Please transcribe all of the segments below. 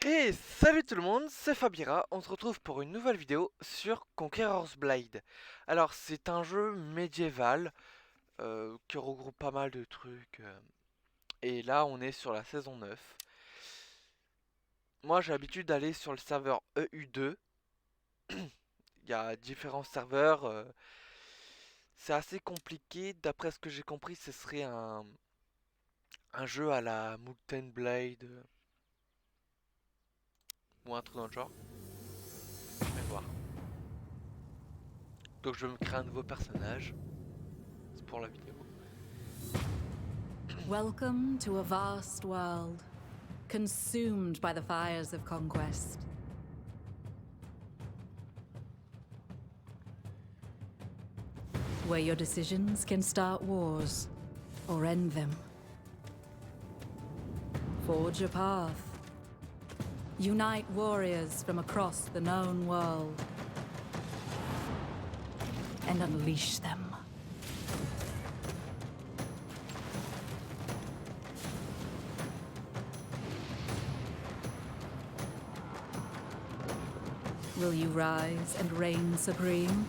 Hey, salut tout le monde, c'est Fabira, on se retrouve pour une nouvelle vidéo sur Conqueror's Blade. Alors c'est un jeu médiéval qui regroupe pas mal de trucs, et là on est sur la saison 9. Moi j'ai l'habitude d'aller sur le serveur EU2, il y a différents serveurs, c'est assez compliqué, d'après ce que j'ai compris ce serait un jeu à la Mukten Blade, ou un truc dans le genre, je vais voir. Donc je vais me créer un nouveau personnage, c'est pour la vidéo. Welcome to a vast world, consumed by the fires of conquest. Where your decisions can start wars or end them. Forge a path. Unite warriors from across the known world. And unleash them. Will you rise and reign supreme?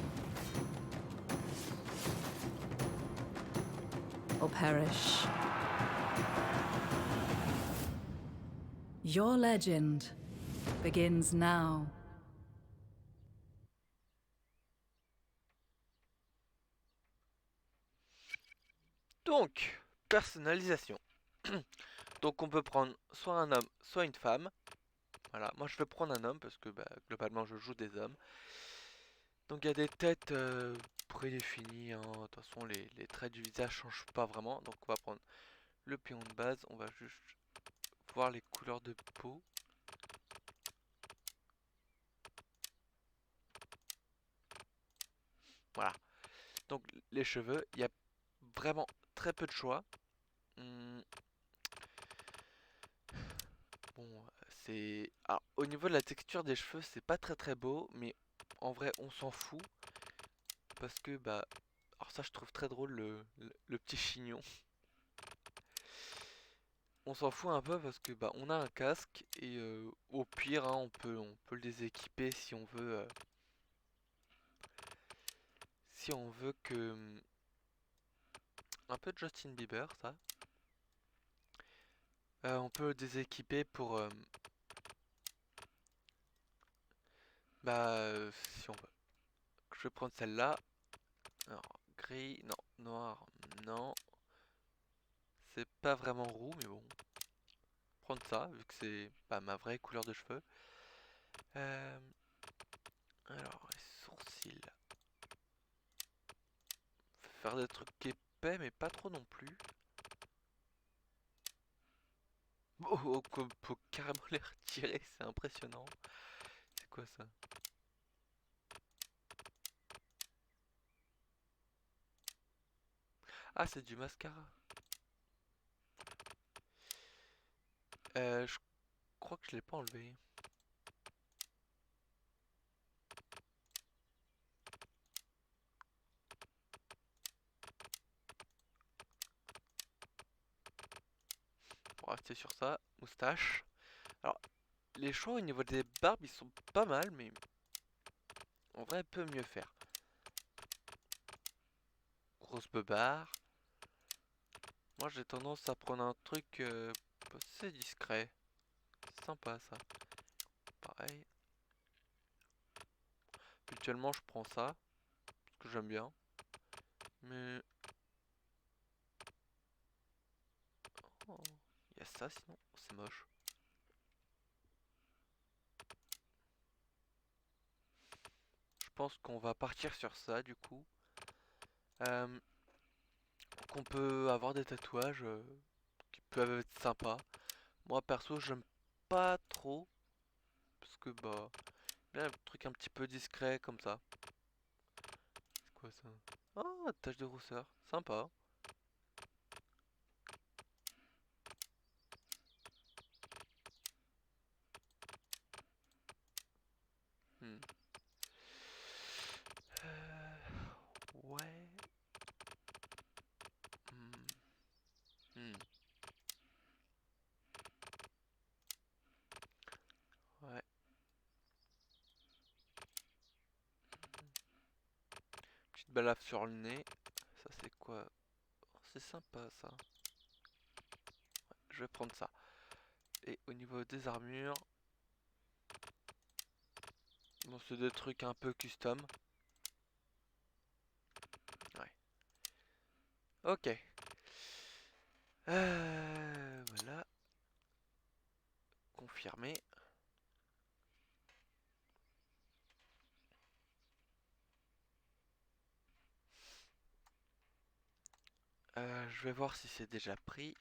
Or perish? Your legend begins now. Donc, personnalisation. Donc on peut prendre soit un homme, soit une femme. Voilà, moi je vais prendre un homme parce que bah, globalement je joue des hommes. Donc il y a des têtes prédéfinies, hein. De toute façon les traits du visage changent pas vraiment. Donc on va prendre le pion de base, on va juste voir les couleurs de peau. Voilà, donc les cheveux, il y a vraiment très peu de choix. Hum, Bon, c'est... Alors, au niveau de la texture des cheveux, c'est pas très beau, mais en vrai, on s'en fout. Parce que, bah... Alors ça, je trouve très drôle le petit chignon. On s'en fout un peu parce que, bah, on a un casque et au pire, hein, on peut le déséquiper si on veut... si on veut que... Un peu de Justin Bieber, ça. On peut le déséquiper pour... si on veut. Je vais prendre celle-là. Alors, gris, non. Noir, non. C'est pas vraiment roux, mais bon. Prendre ça, vu que c'est pas ma vraie couleur de cheveux. Euh, alors, les sourcils. Faire des trucs épais, mais pas trop non plus. Oh, on peut carrément les retirer, c'est impressionnant. C'est quoi ça? Ah, c'est du mascara. Je crois que je l'ai pas enlevé. Pour rester sur ça, moustache. Alors, les choix au niveau des barbes, ils sont pas mal, mais en vrai, peut mieux faire. Grosse beubare. Moi, j'ai tendance à prendre un truc assez discret. C'est sympa ça. Pareil. Habituellement, je prends ça, parce que j'aime bien. Mais... Oh, il y a ça sinon, c'est moche. Je pense qu'on va partir sur ça du coup. Euh, qu'on peut avoir des tatouages qui peuvent être sympas. Moi perso, j'aime pas trop. Parce que bah, bien un truc un petit peu discret comme ça. C'est quoi ça? Ah, tache de rousseur, sympa. Hmm. Ouais. Hmm. Hmm. balafre sur le nez. Ça c'est quoi? Oh, c'est sympa ça. Je vais prendre ça. Et au niveau des armures, bon c'est des trucs un peu custom. Ouais. Ok. Voilà. Confirmé. Je vais voir si c'est déjà pris.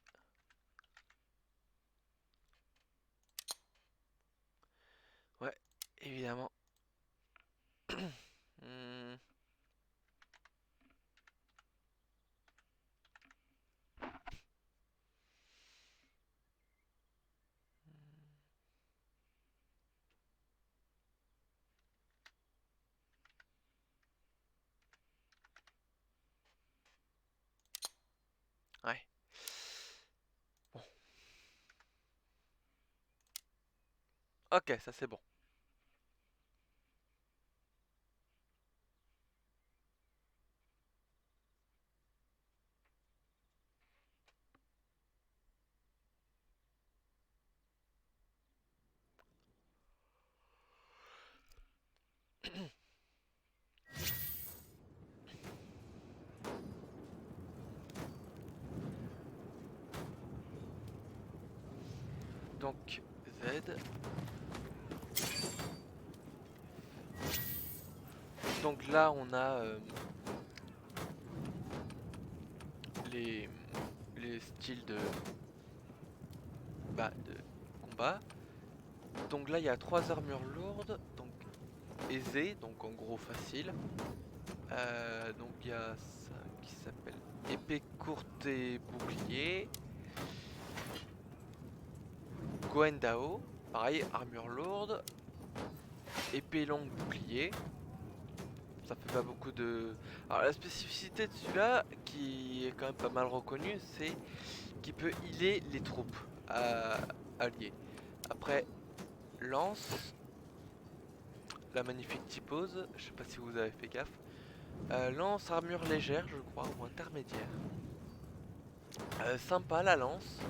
Ouais, évidemment. Hmm. Ouais. Bon. Ok, ça c'est bon. Donc, Z. Donc là, on a les, les styles de combat. Donc là, il y a 3 armures lourdes. Donc, aisées, donc en gros facile. Donc il y a ça qui s'appelle épée courte et bouclier. Goendao, pareil, armure lourde. Épée longue, bouclier. Ça fait pas beaucoup de... Alors la spécificité de celui-là, qui est quand même pas mal reconnue, c'est qu'il peut healer les troupes alliées. Après, lance, la magnifique typose, je sais pas si vous avez fait gaffe. Lance, armure légère, je crois, ou intermédiaire. Sympa la lance.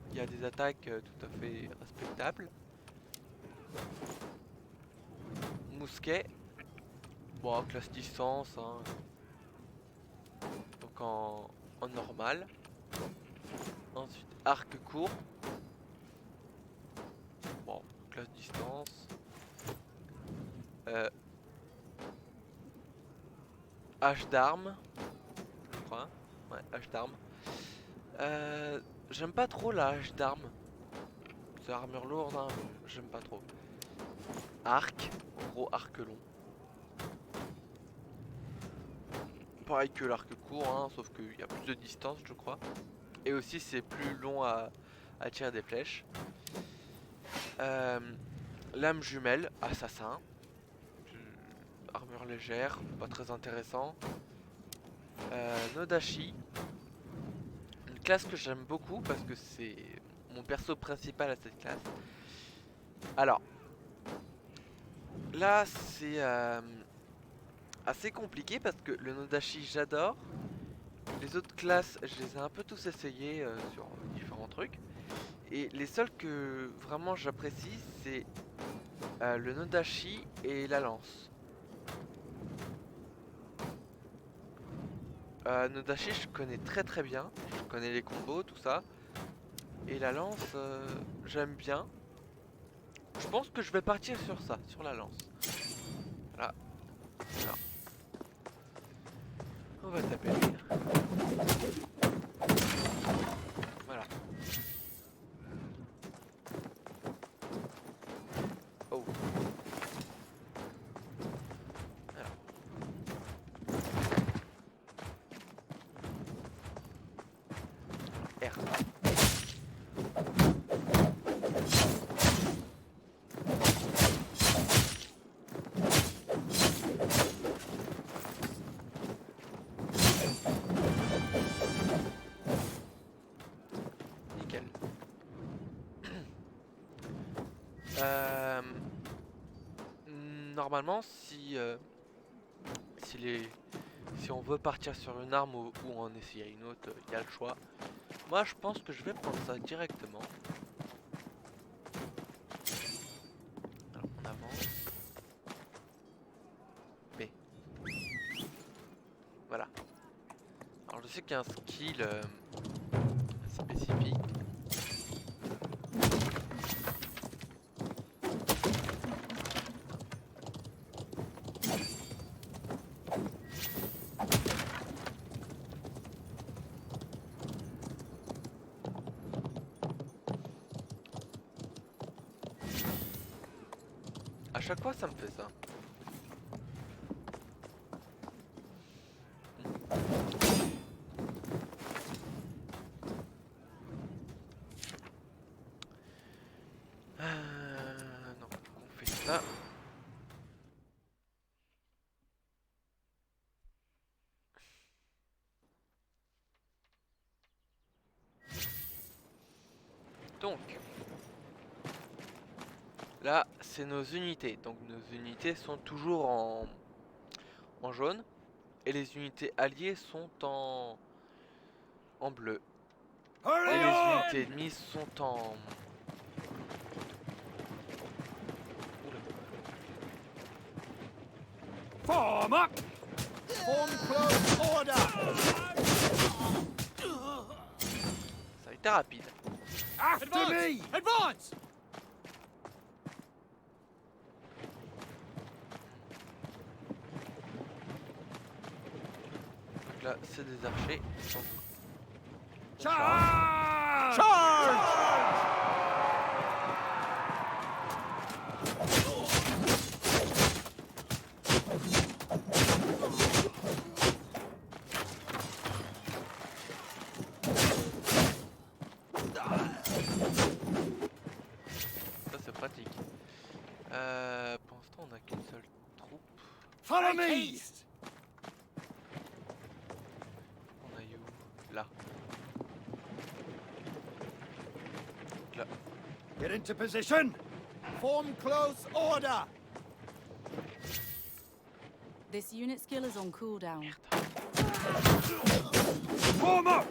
Il y a des attaques tout à fait respectables. Mousquet. Bon, classe distance, hein. Donc en normal. Ensuite, arc court. Bon, classe distance. Hache d'arme, je crois. Ouais, hache d'arme. J'aime pas trop la hache d'arme. C'est armure lourde, hein, j'aime pas trop. Arc, en gros arc long. Pareil que l'arc court, hein, sauf qu'il y a plus de distance, je crois. Et aussi, c'est plus long à tirer des flèches. Lame jumelle, assassin. Armure légère, pas très intéressant. Nodashi, une classe que j'aime beaucoup parce que c'est mon perso principal à cette classe. Alors, là c'est assez compliqué parce que le Nodashi j'adore. Les autres classes, je les ai un peu tous essayés sur différents trucs. Et les seuls que vraiment j'apprécie, c'est le Nodashi et la lance. Nodashi, je connais très bien. Je connais les combos, tout ça. Et la lance, j'aime bien. Je pense que je vais partir sur ça, sur la lance. Voilà. Alors, on va taper. Voilà. Oh. Alors. R. Nickel. Normalement, si les Si on veut partir sur une arme ou en essayer une autre, il y a le choix. Moi je pense que je vais prendre ça directement. Alors on avance. B. Voilà. Alors je sais qu'il y a un skill spécifique. À chaque fois ça me fait ça. Non, on fait ça. Donc, là, c'est nos unités. Donc, nos unités sont toujours en jaune. Et les unités alliées sont en bleu. Et les unités ennemies sont en... Oula. Form up! Form close order! Ça a été rapide. After me! Advance! Donc là, c'est des archers. Donc, on Charge! Charge! Ça, c'est pratique. Pour l'instant, on a qu'une seule troupe. Follow me! On a eu où? Là. Là. Get into position! Form close order! This unit skill is on cooldown. Form up!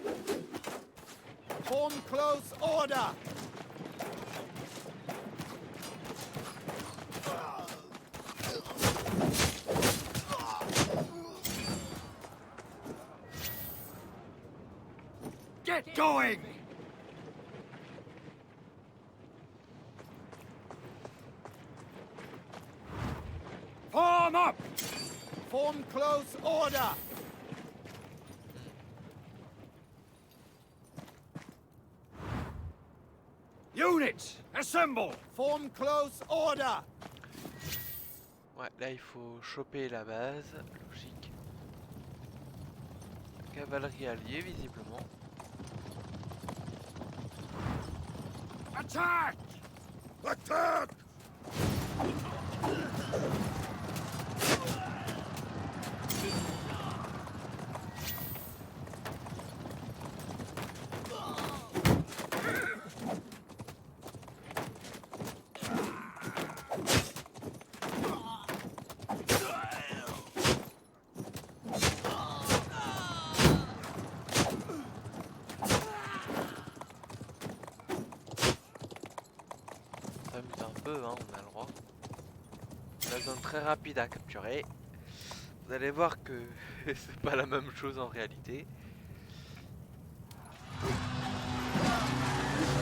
Form close order! Get going! Form up! Form close order! Units, assemble! Form close order! Ouais, là, il faut choper la base. Logique. Cavalerie alliée, visiblement. Attack! Attack! On s'amuse un peu, hein, on a le droit. La zone très rapide à capturer. Vous allez voir que c'est pas la même chose en réalité.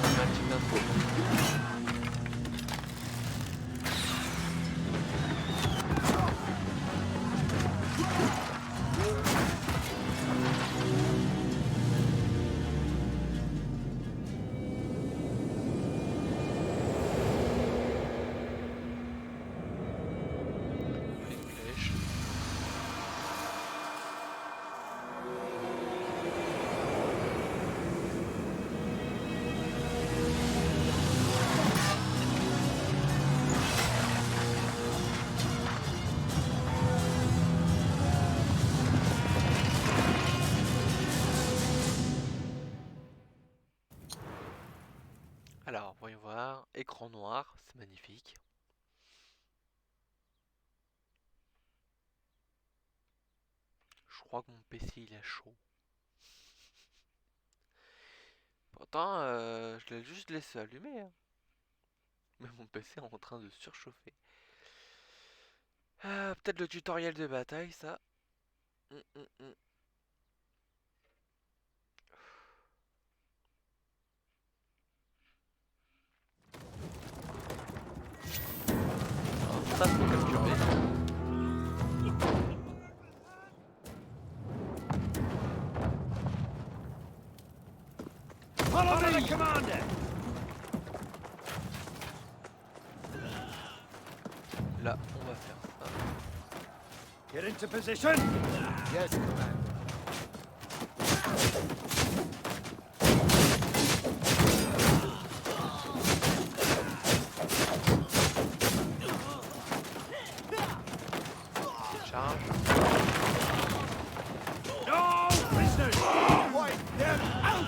Cinématique d'intro. Une flèche. Alors, voyons voir. Écran noir, c'est magnifique. crois que mon PC il est chaud. Pourtant, je l'ai juste laissé allumer, hein. Mais mon PC est en train de surchauffer. Peut-être le tutoriel de bataille, ça. Hum. Alors, ça, faut capturer. Follow the commander! Là, on va faire ça. Get into position! Yes, commander. Charge. No prisoners! Wipe them out!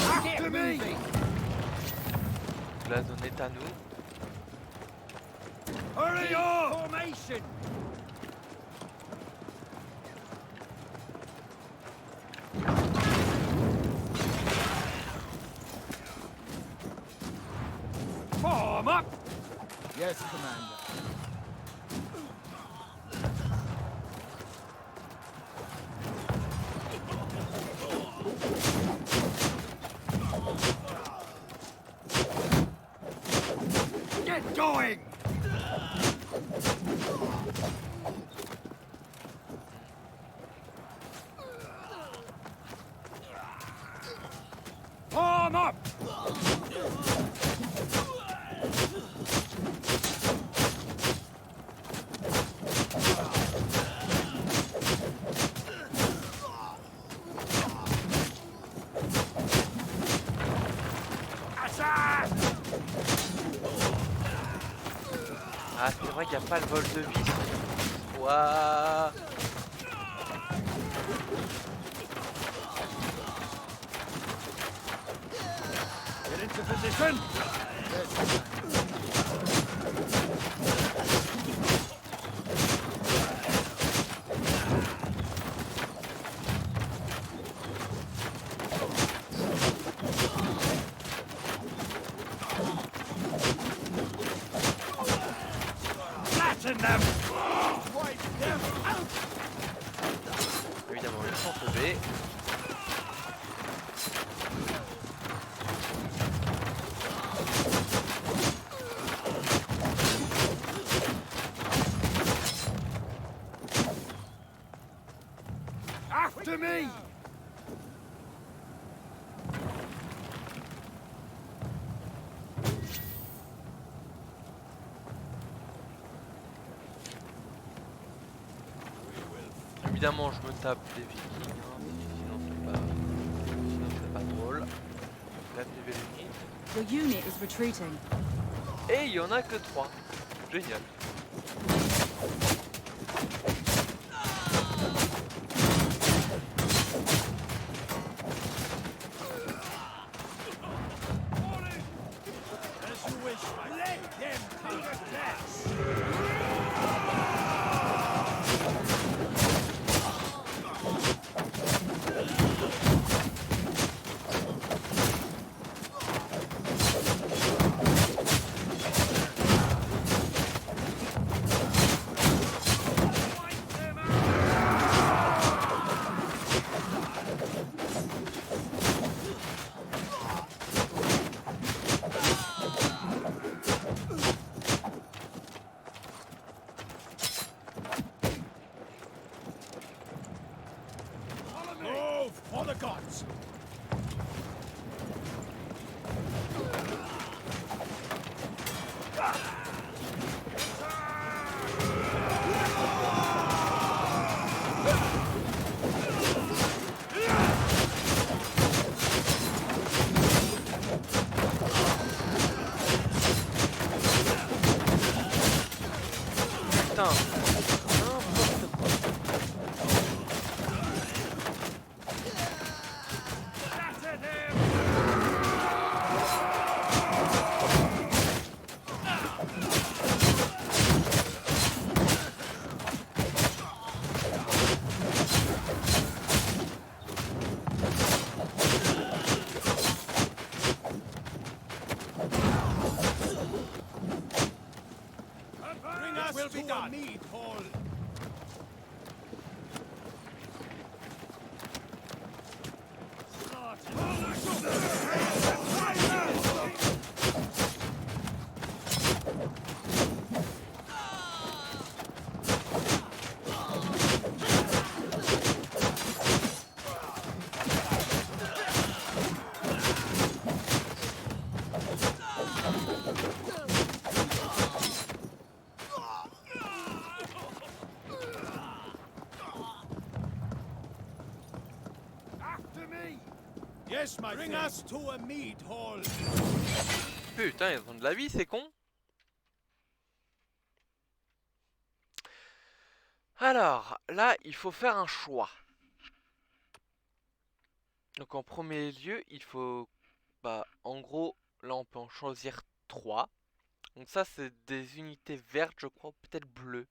After me! La zone est à nous. Hurry up! Formation! Form up! Yes, commander. Get going! Form up! Attack! Ah, c'est vrai qu'il n'y a pas le vol de vis. Ouah. Get into position! Yes, flatten them! Wipe them out! Évidemment, ils sont sauvés. After me! Évidemment, je me tape les vikings, hein, sinon c'est pas drôle. La PV unit. Your unit is retreating. Et il y en a que 3. Génial. As you wish, let them come to death! putain. N'importe quoi. Bring us will be to a mead hall. After me. Yes, my Bring us to a mead hall. Putain, ils ont de la vie, c'est con. Alors, là, il faut faire un choix. Donc en premier lieu, il faut... Bah, en gros, là on peut en choisir 3. Donc ça, c'est des unités vertes, je crois, peut-être bleues.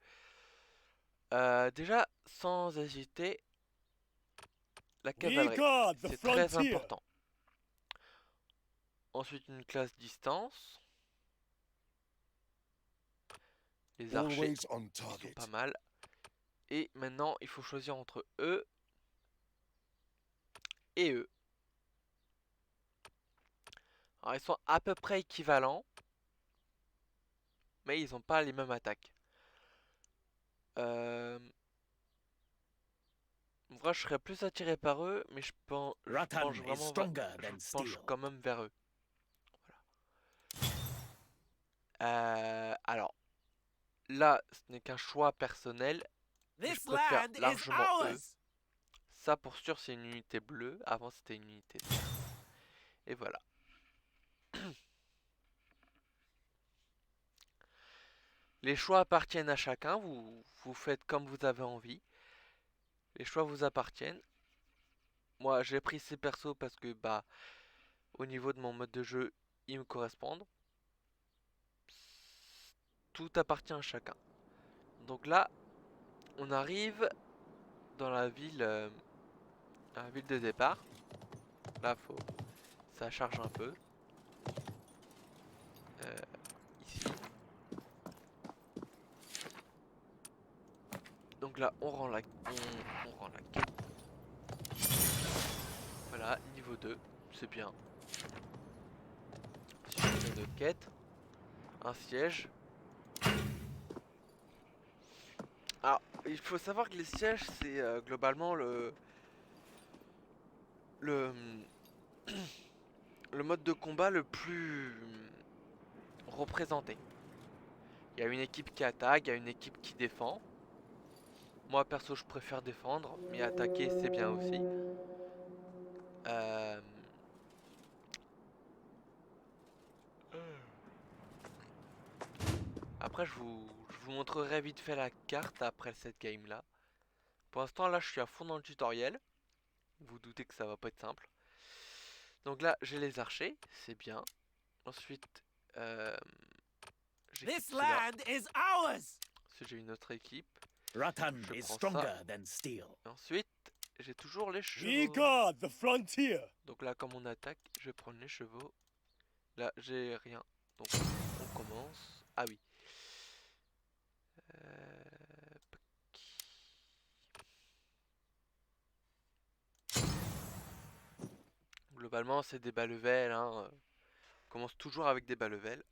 Déjà, sans hésiter, la cavalerie, c'est très important. Ensuite, une classe distance. Les archers, ils sont pas mal. Et maintenant, il faut choisir entre eux et eux. Alors, ils sont à peu près équivalents, mais ils n'ont pas les mêmes attaques. En vrai, je serais plus attiré par eux, mais je penche quand même vers eux. Voilà. Alors, là, ce n'est qu'un choix personnel. Je préfère largement eux. Ça, pour sûr, c'est une unité bleue. Avant, c'était une unité verte. Et voilà. Les choix appartiennent à chacun. Vous faites comme vous avez envie. Les choix vous appartiennent. Moi, j'ai pris ces persos parce que, bah, au niveau de mon mode de jeu, ils me correspondent. Tout appartient à chacun. Donc là, on arrive dans la ville de départ. Là, ça charge un peu. Ici. Donc là, on rend la quête. Voilà, niveau 2, c'est bien. Suite de quête. Un siège. Alors, il faut savoir que les sièges, c'est globalement le mode de combat le plus représenté. Il y a une équipe qui attaque, il y a une équipe qui défend. Moi perso je préfère défendre, mais attaquer c'est bien aussi. Après je vous montrerai vite fait la carte après cette game là. Pour l'instant là je suis à fond dans le tutoriel. Vous doutez que ça va pas être simple. Donc là j'ai les archers, c'est bien. Ensuite This land is ours. Si j'ai une autre équipe. Rattan is stronger than steel. Et ensuite, j'ai toujours les chevaux. We guard the frontier. Donc là, comme on attaque, je vais prendre les chevaux. Là, j'ai rien. Donc, on commence. Ah oui. Globalement, c'est des bas level. Hein. On commence toujours avec des bas level.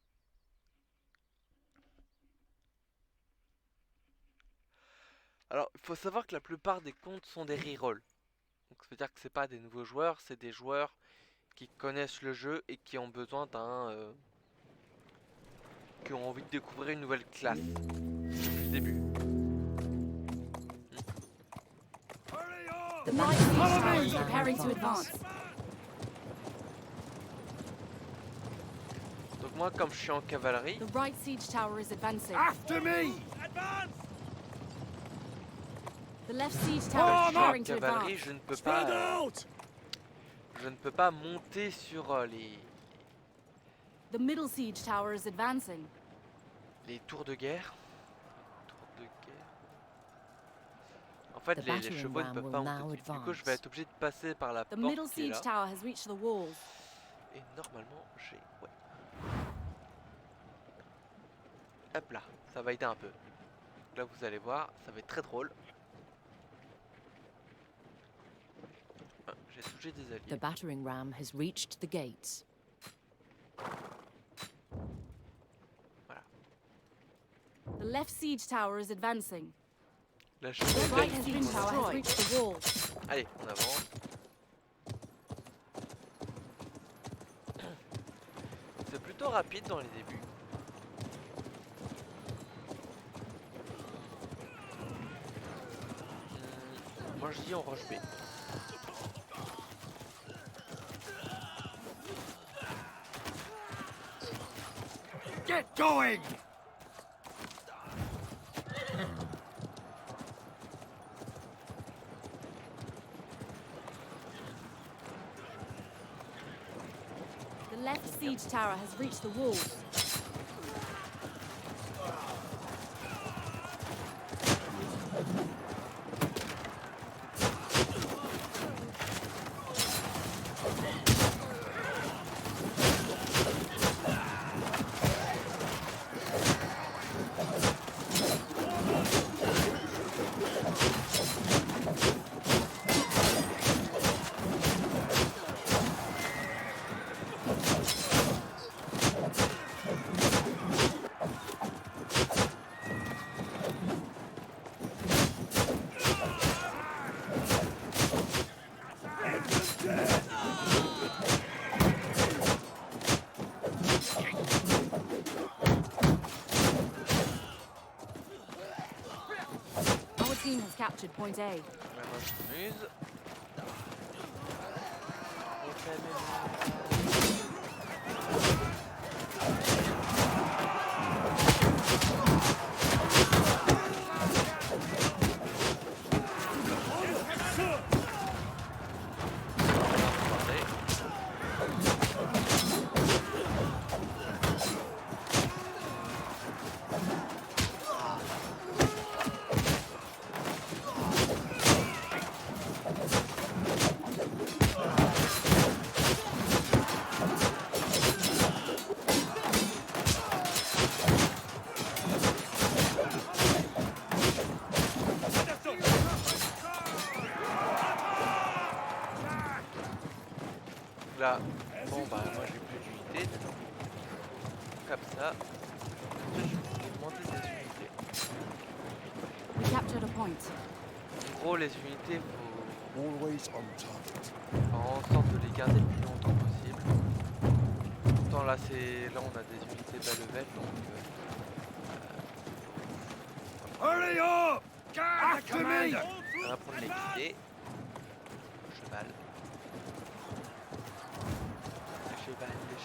Alors, il faut savoir que la plupart des comptes sont des rerolls. Donc, ça veut dire que c'est pas des nouveaux joueurs, c'est des joueurs qui connaissent le jeu et qui ont besoin qui ont envie de découvrir une nouvelle classe du début. The Night Siege is preparing to advance. Donc moi, comme je suis en cavalerie, The right siege tower is advancing. After me. The left siege tower is preparing to Cavalerie, advance. je ne peux Spread pas. out! Je ne peux pas monter sur The middle siege tower is advancing. les tours de guerre. Tours de guerre. En fait, The les battering chevaux ne ram peuvent will pas now monter. Du coup, je advance. vais être obligé de passer par la The middle porte qui est siege là. tower has reached the walls. Et normalement, j'ai... Ouais. Hop là, ça va aider un peu. Là, vous allez voir, ça va être très drôle. Ah, j'ai touché des The alliés. battering ram has reached the gates. The left siege tower is advancing. La The chevalerie right gagne siege tout. tower has reached the walls. Allez, on avance. C'est plutôt rapide dans les débuts. Moi je dis on rush B. Get going! The left siege tower has reached the walls. Our team has captured point A. Maintenant je m'amuse. On fait les- Là, bon bah moi j'ai plus d'unités. Comme ça, je vais monter des unités. We captured a point. En gros les unités, faut Always on target. faire en sorte de les garder le plus longtemps possible. Pourtant là là on a des unités bas level donc Hurry up! After me! on va prendre l'équité. Cheval. Les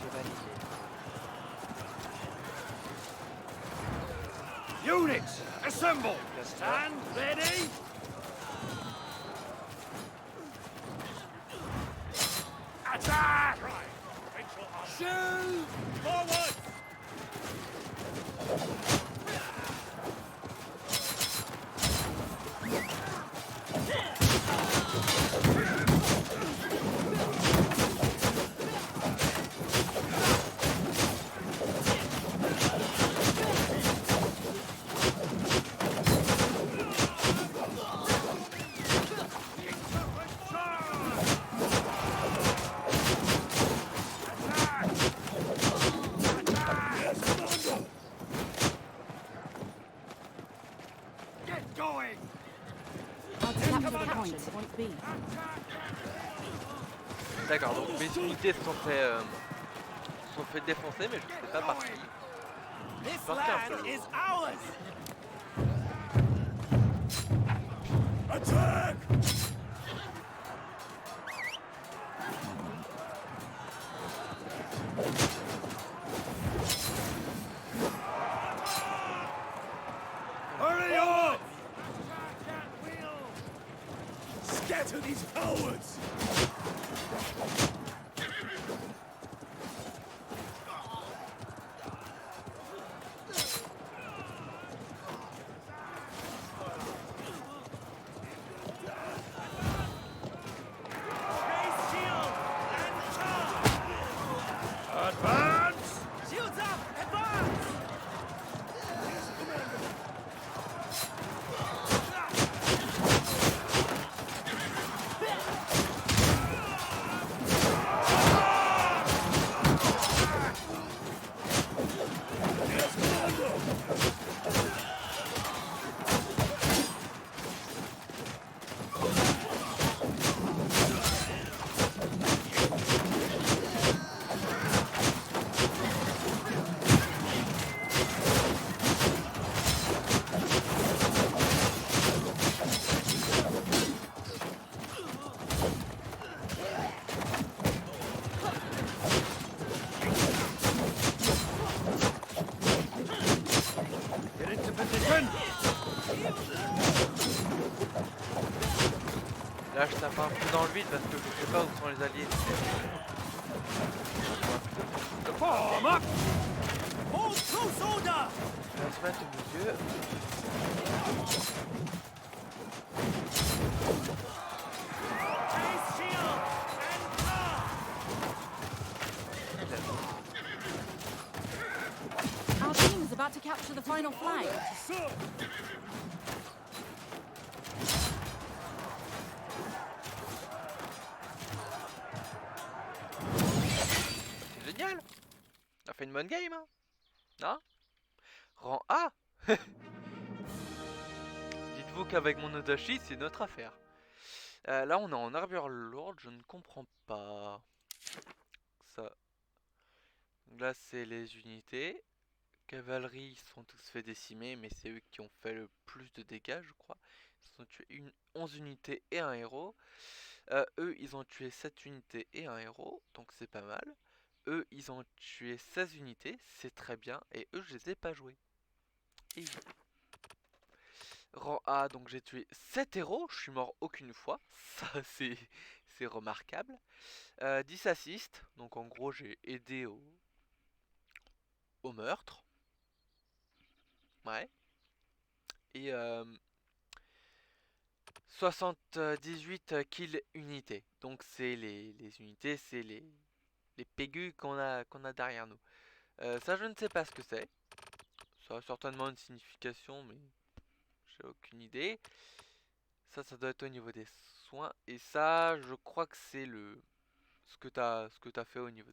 chevaliers. Units, assemble! Stand ready! Attack! Shoot! Forward! Get going! Our team captured a point. Point B. D'accord, donc mes unités sont fait défoncer mais je ne sais pas par qui. This Parti un peu. is ours! Attack! Là je tape un peu dans le vide parce que je sais pas où sont les alliés. Form up! Hold close order! Je vais se mettre au milieu. Raise shield and charge! Our team is about to capture the final flag. Sir! C'est génial. On a fait une bonne game, hein. Non? Rang A. Dites-vous qu'avec mon Odachi, c'est notre affaire. Là, on est en armure lourde, je ne comprends pas. Ça. Donc là, c'est les unités. Cavalerie, ils sont tous fait décimer, mais c'est eux qui ont fait le plus de dégâts, je crois. Ils ont tué 11 unités et un héros. Eux, ils ont tué 7 unités et un héros, donc c'est pas mal. Eux, ils ont tué 16 unités, c'est très bien. Et eux, je les ai pas joués. Et oui. Rang A, donc j'ai tué 7 héros, je suis mort aucune fois. Ça, c'est remarquable. 10 assists, donc en gros, j'ai aidé au meurtre. Ouais. Et 78 kills unités. Donc c'est les unités, c'est les pégus qu'on a derrière nous. Ça, je ne sais pas ce que c'est. Ça a certainement une signification, mais j'ai aucune idée. Ça doit être au niveau des soins. Et ça, je crois que c'est ce que t'as fait au niveau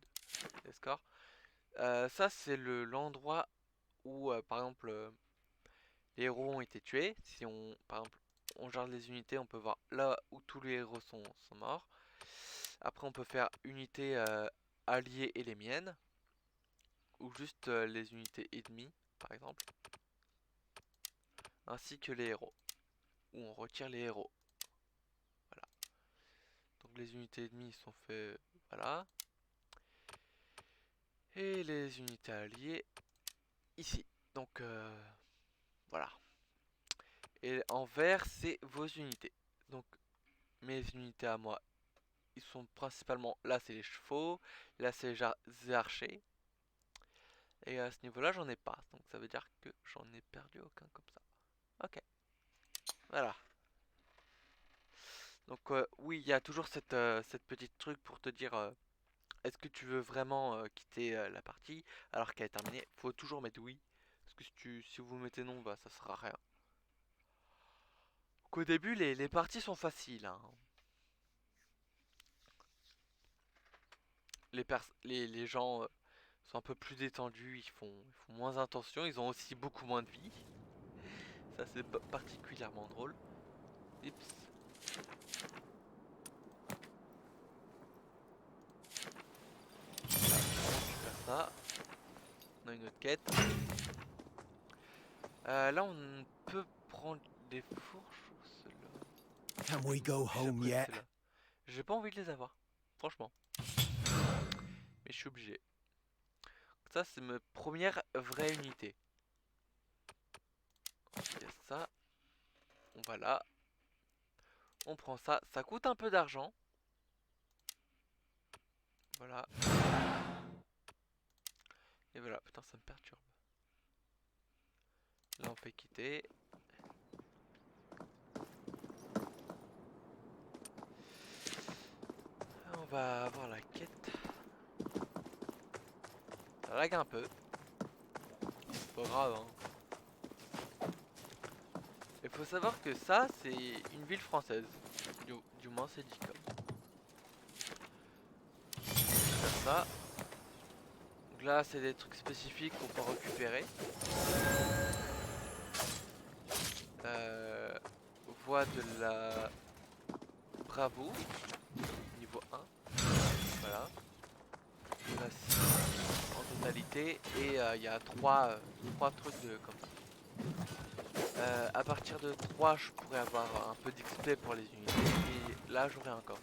des scores. Ça, c'est l'endroit où, par exemple, les héros ont été tués. Si on, par exemple, on gère les unités, on peut voir là où tous les héros sont morts. Après, on peut faire unités alliées et les miennes. Ou juste les unités ennemies, par exemple. Ainsi que les héros. Où on retire les héros. Voilà. Donc les unités ennemies sont faites. Voilà. Et les unités alliées ici. Donc voilà. Et en vert, c'est vos unités. Donc mes unités à moi, ils sont principalement, là c'est les chevaux, là c'est les archers. Et à ce niveau-là, j'en ai pas. Donc ça veut dire que j'en ai perdu aucun comme ça. Ok. Voilà. Donc oui, il y a toujours cette petite truc pour te dire est-ce que tu veux vraiment quitter la partie alors qu'elle est terminée. Faut toujours mettre oui. Parce que si vous mettez non, bah ça sera rien. Donc au début, les parties sont faciles, hein. Les gens sont un peu plus détendus, ils font moins attention, ils ont aussi beaucoup moins de vie. Ça c'est particulièrement drôle. Oups. Faire ça. On a une autre quête. Là on peut prendre des fourches ou ceux-là. Can we go home yet? J'ai pas envie de les avoir, franchement. Mais je suis obligé. Ça c'est ma première vraie unité. Il y a ça. On va là. On prend ça. Ça coûte un peu d'argent. Voilà. Et voilà, putain ça me perturbe. Là on fait quitter. On va avoir la quête. Ça lag un peu. C'est pas grave hein. Il faut savoir que ça c'est une ville française. Du moins c'est dit comme. Comme ça. Donc là c'est des trucs spécifiques qu'on peut récupérer. Voie de la Bravo. Niveau 1. Voilà. Il y en a 6 en totalité. Et il y a 3 trucs comme ça. À partir de 3 je pourrais avoir un peu d'XP pour les unités. Et là j'aurai un coffre.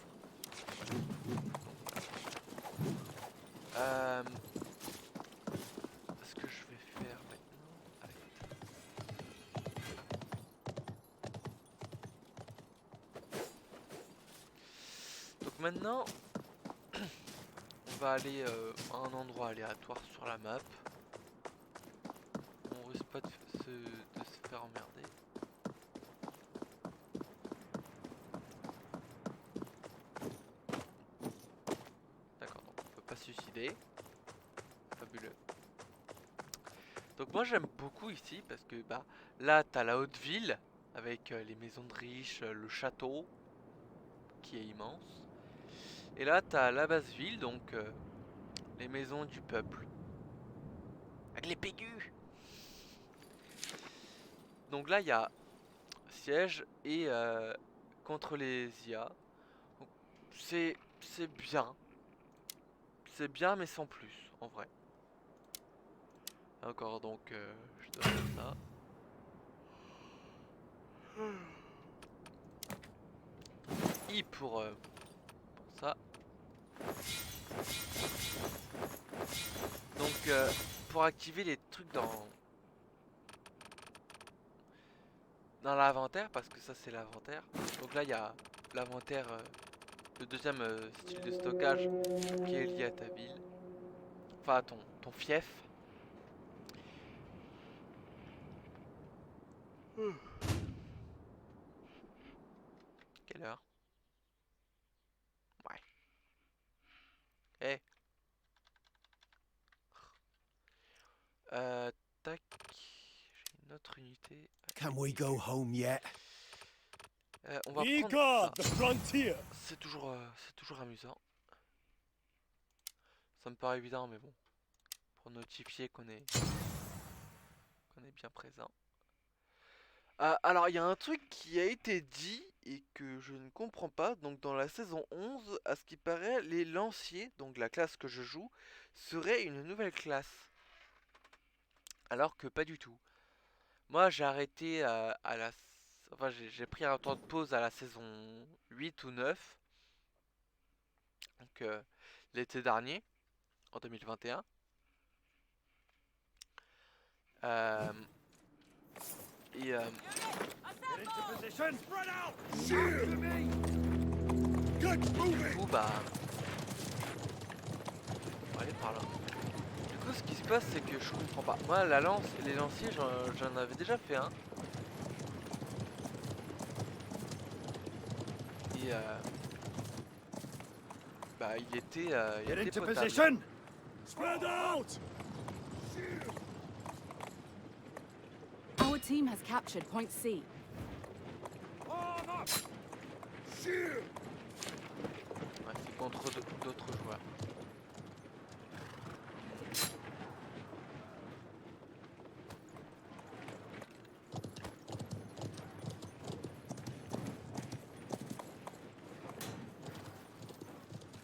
Ce que je vais faire maintenant. maintenant, on va aller à un endroit aléatoire sur la map. On risque pas de se faire emmerder. D'accord, donc on peut pas se suicider. Fabuleux. Donc moi j'aime beaucoup ici parce que bah là t'as la haute ville avec les maisons de riches, le château qui est immense. Et là t'as la basse ville, donc les maisons du peuple. Avec les pégus. Donc là il y a siège et contre les IA. C'est bien. C'est bien mais sans plus en vrai. Encore donc je dois faire ça. I pour ça. Donc pour activer les trucs dans l'inventaire, parce que ça c'est l'inventaire. Donc là il y a l'inventaire, le deuxième style de stockage qui est lié à ta ville. Enfin à ton fief. Quelle heure? Ouais. Eh. Tac. J'ai une autre unité. Can we go home yet? On va We prendre guard ça. the frontier. C'est toujours amusant. Ça me paraît évident, mais bon. Pour notifier qu'on est bien présent. Alors, il y a un truc qui a été dit et que je ne comprends pas. Donc, dans la saison 11, à ce qui paraît, les lanciers, donc la classe que je joue, serait une nouvelle classe. Alors que pas du tout. Moi, j'ai arrêté à la... Enfin, j'ai pris un temps de pause à la saison 8 ou 9. Donc, l'été dernier, en 2021. Et Get into position. Spread out. du coup, bah... On va aller par là. Du coup, ce qui se passe, c'est que je comprends pas. Moi, les lanciers, j'en avais déjà fait un. Et bah, il était Get into potable. position! Spread out! Our team has captured Point C. Ouais, c'est contre d'autres joueurs.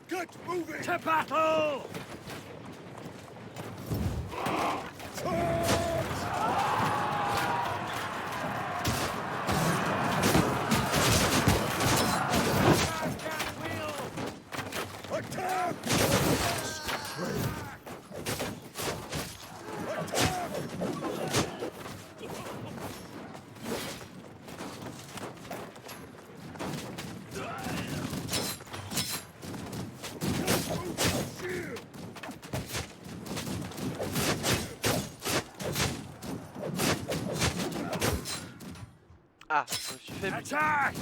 Get moving! To battle. Attack! Ah, je me suis fait buter. Attack!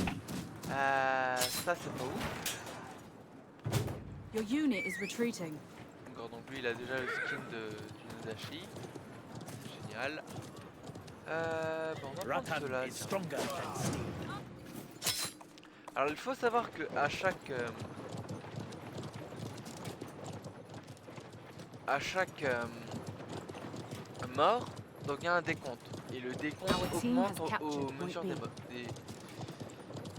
Ça c'est pas ouf. Your unit is retreating. D'accord, donc lui il a déjà le skin du Nadashi. C'est génial. Bon, on va prendre Ratan cela. is Tiens. stronger than steel. Alors il faut savoir que à chaque mort, donc il y a un décompte. Et le décompte Our team has augmente aux captured mesures Point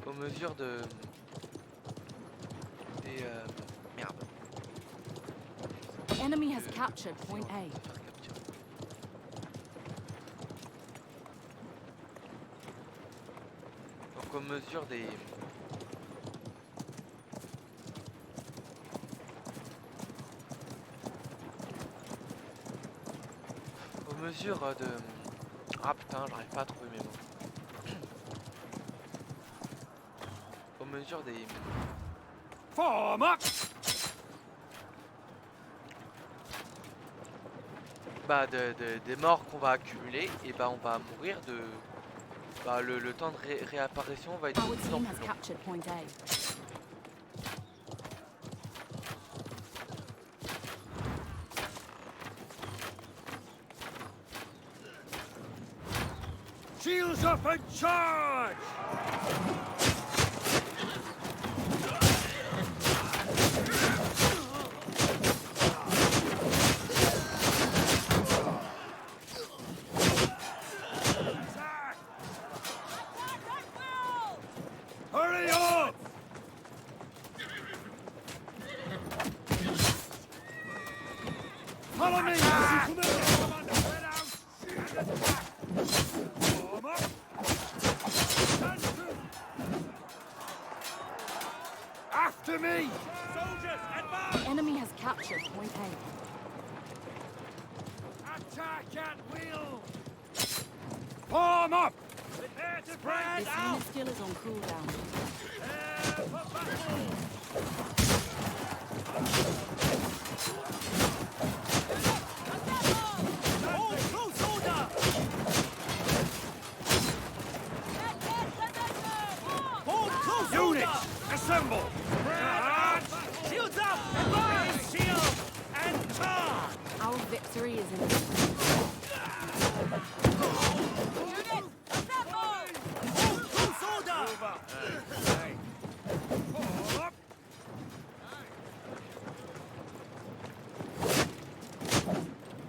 aux mesures de merde. The enemy has captured Point A. Donc aux mesures des de... Ah putain, j'arrive pas à trouver mes mots. Aux mesures des... Form up! Bah des morts qu'on va accumuler, et bah on va mourir de... Bah le temps de réapparition va être de Our plus en team plus has long. captured point A. Shields up and charge! Hurry up! Follow me! Form up! Stand to! After me! Soldiers, The advance! enemy has captured point A. Attack at will! Form up! Prepare to This spread out! unit still is on cooldown. Prepare for battle! Hold close order! Hold close order! Units, assemble! Shields up! Advance! Shield and charge! Our victory is in Hold close order! Form up!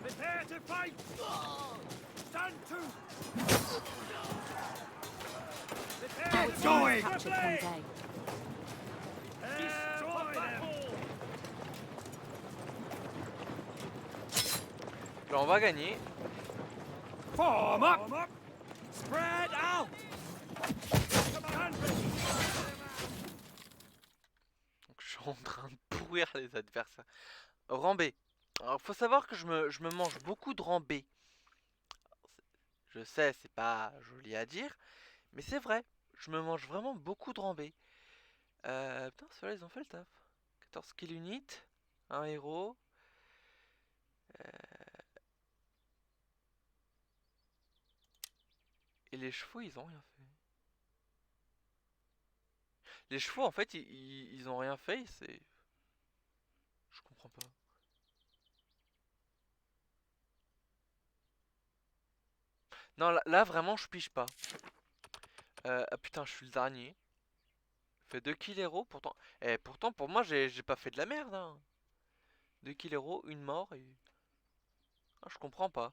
Prepare to fight! Stand to! Prepare our to team going. has captured point A. destroy them! Là on va gagner. Form up! Form up! Spread out! Donc je suis en train de pourrir les adversaires. Rang B. Alors faut savoir que je me mange beaucoup de rang B. Je sais, c'est pas joli à dire, mais c'est vrai. Je me mange vraiment beaucoup de rang B. Putain, ceux-là ils ont fait le taf. 14 kill unit, un héros. Et les chevaux ils ont rien fait. Les chevaux en fait ils ont rien fait, c'est... Je comprends pas. Non là vraiment je pige pas. Ah putain je suis le dernier. Fait 2 kills héros pourtant. Eh pourtant pour moi j'ai pas fait de la merde hein. 2 kills héros, une mort et... Ah, je comprends pas.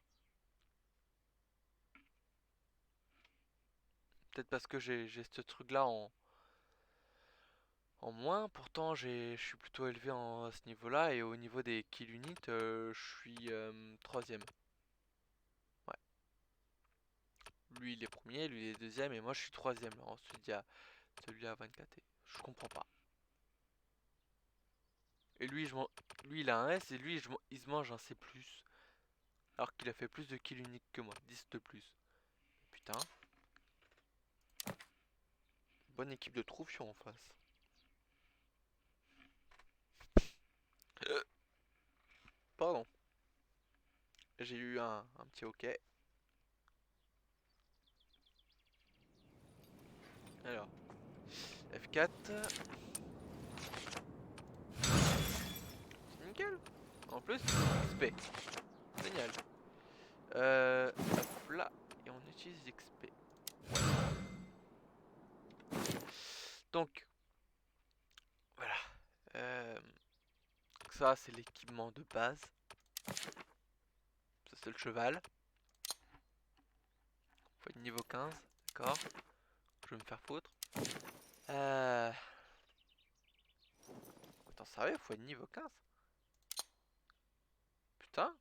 Peut-être parce que j'ai ce truc là en moins. Pourtant je suis plutôt élevé à ce niveau là. Et au niveau des kills unit je suis 3ème. Ouais. Lui il est premier, lui il est deuxième et moi je suis 3ème. Ensuite il y a celui à 24. Je comprends pas. Et lui, lui il a un S et lui il se mange un C+. Alors qu'il a fait plus de kills uniques que moi. 10 de plus. Putain. Bonne équipe de troufions en face. Pardon. J'ai eu un petit hockey. Alors. F4. C'est nickel. En plus, XP. Génial. Hop là. Et on utilise XP. Donc. Voilà. Ça, c'est l'équipement de base. Ça, c'est le cheval. Faut être niveau 15. D'accord. Je vais me faire foutre. Attends, sérieux, faut être niveau 15. Putain.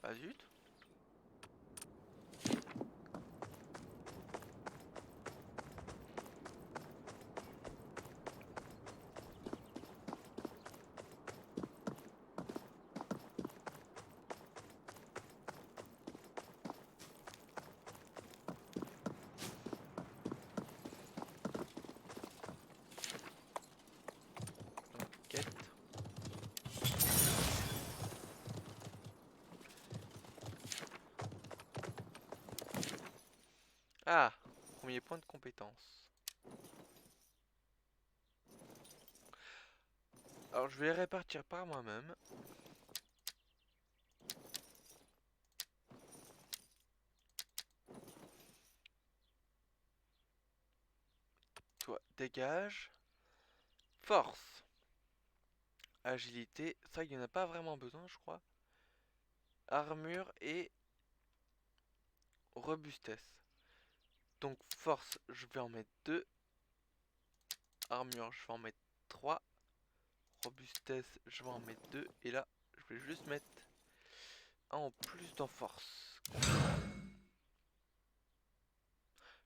Bah zut. premier point de compétence. Alors je vais les répartir par moi-même. Toi, dégage. Force. Agilité. Ça, il n'y en a pas vraiment besoin, je crois. Armure et robustesse. Donc force, je vais en mettre 2. Armure, je vais en mettre 3. Robustesse, je vais en mettre 2. Et là, je vais juste mettre un en plus dans force.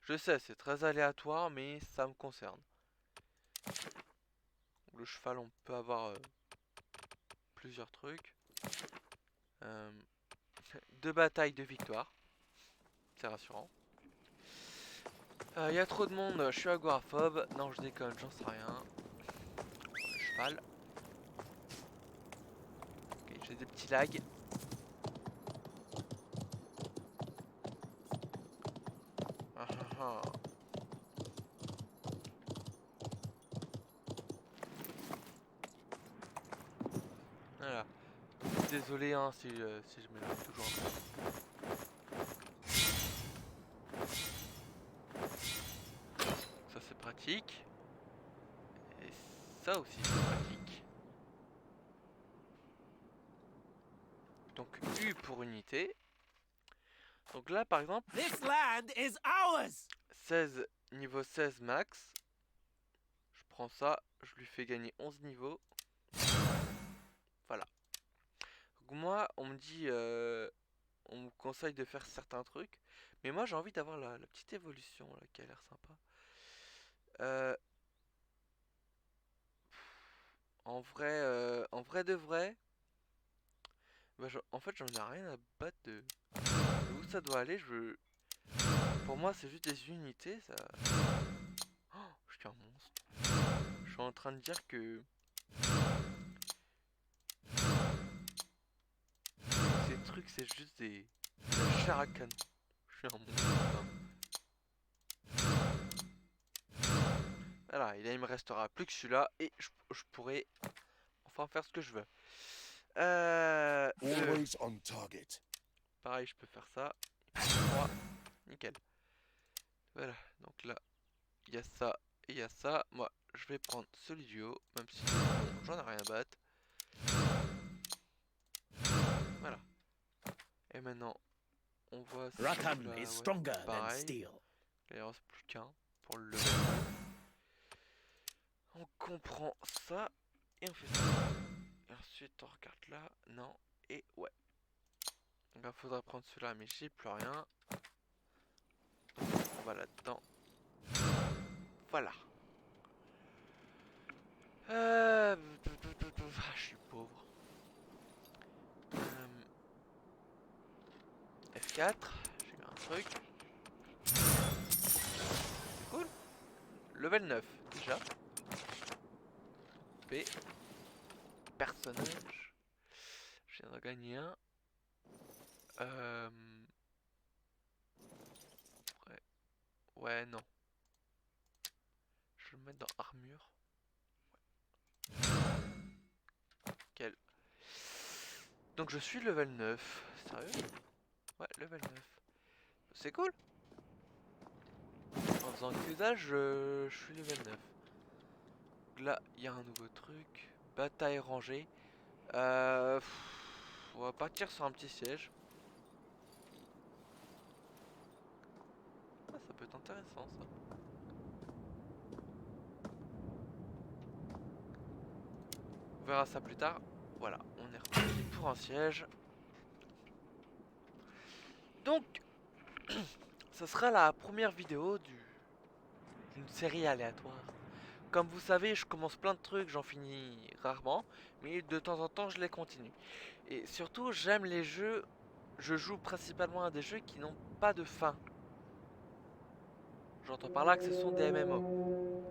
Je sais, c'est très aléatoire, mais ça me concerne. Le cheval, on peut avoir plusieurs trucs. 2 batailles de victoire. C'est rassurant. Y a trop de monde, je suis agoraphobe. Non, je déconne, j'en sais rien. Le cheval. Ok, j'ai des petits lags. Ah, ah, ah. Voilà. Désolé hein, si je mélange toujours un peu. Ça c'est pratique. Et ça aussi c'est pratique. Donc U pour unité. Donc là par exemple, This land is ours! 16, niveau 16 max. Je prends ça, je lui fais gagner 11 niveaux. Voilà. Donc moi on me dit, on me conseille de faire certains trucs. Mais moi j'ai envie d'avoir la petite évolution là, qui a l'air sympa. En vrai de vrai, bah, en fait j'en ai rien à battre de où ça doit aller. Pour moi c'est juste des unités, ça. Oh, je suis un monstre. Je suis en train de dire que ces trucs c'est juste des chars à canon. Je suis un monstre. Voilà, et là il me restera plus que celui-là et je pourrai enfin faire ce que je veux. Always on target. Pareil, je peux faire ça. 3, nickel. Voilà, donc là, il y a ça et il y a ça. Moi, je vais prendre celui du haut, même si bon, j'en ai rien à battre. Voilà. Et maintenant, on voit si Rackham là, is ouais, stronger than pareil. steel. Là, il reste plus qu'un pour le level. On comprend ça et on fait ça. Et ensuite, on regarde là. Non. Et ouais. Donc, il faudra prendre celui-là, mais j'ai plus rien. On va là-dedans. Voilà. Je suis pauvre. F4. J'ai eu un truc. Cool. Level 9 déjà. B. Personnage. Je viens d'en gagner un. Ouais. Ouais, non. Je vais le mettre dans armure. Quel. Donc je suis level 9. Sérieux? Ouais, level 9. C'est cool. En faisant que dalle, je suis level 9. Là, il y a un nouveau truc. Bataille rangée. On va partir sur un petit siège. Ah, ça peut être intéressant ça. On verra ça plus tard. Voilà, on est reparti pour un siège. Donc, ce sera la première vidéo d'une série aléatoire. Comme vous savez, je commence plein de trucs, j'en finis rarement, mais de temps en temps je les continue. Et surtout, j'aime les jeux, je joue principalement à des jeux qui n'ont pas de fin. J'entends par là que ce sont des MMO.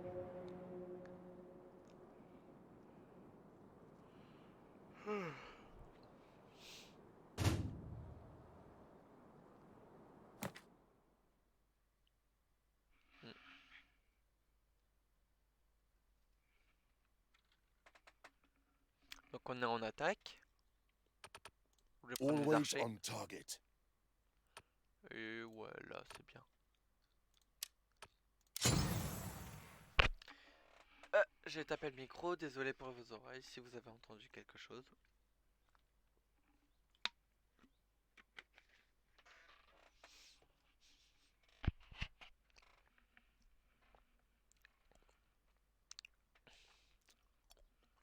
qu'on est en attaque. Je vais prendre les Always archers. on target. Et ouais, là c'est bien. J'ai tapé le micro, désolé pour vos oreilles si vous avez entendu quelque chose.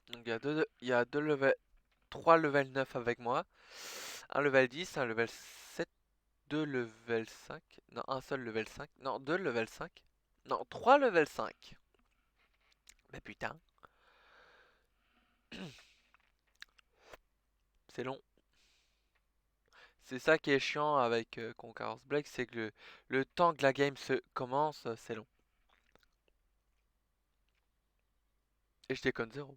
Donc il y a trois level 9 avec moi. Un level 10, un level 7, deux level 5. Non, un seul level 5. Non, deux level 5. Non, trois level 5. Mais putain. C'est long. C'est ça qui est chiant avec Conqueror's Blade, c'est que le temps que la game se commence, c'est long. Et je déconne zéro.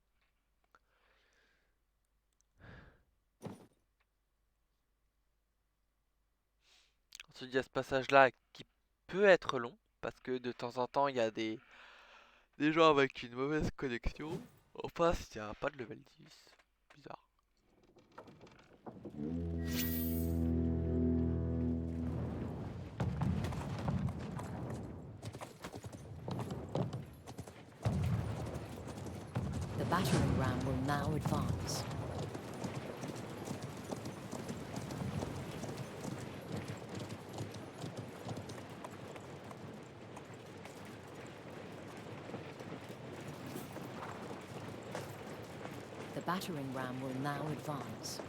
Ensuite, il y a ce passage-là qui peut être long, parce que de temps en temps, il y a des gens avec une mauvaise connexion. En face, il n'y a pas de level 10. Bizarre. The battering ram will now advance. The battering ram will now advance.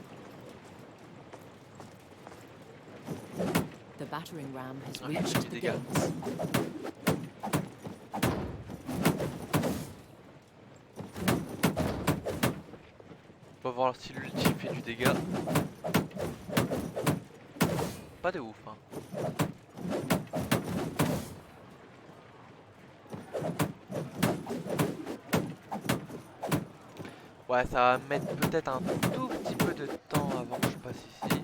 The battering ram has Rien, reached petit the dégât. gates. On va voir si l'ulti fait du dégât. Pas de ouf, hein. Ouais, ça va mettre peut-être un tout petit peu de temps avant que je passe ici.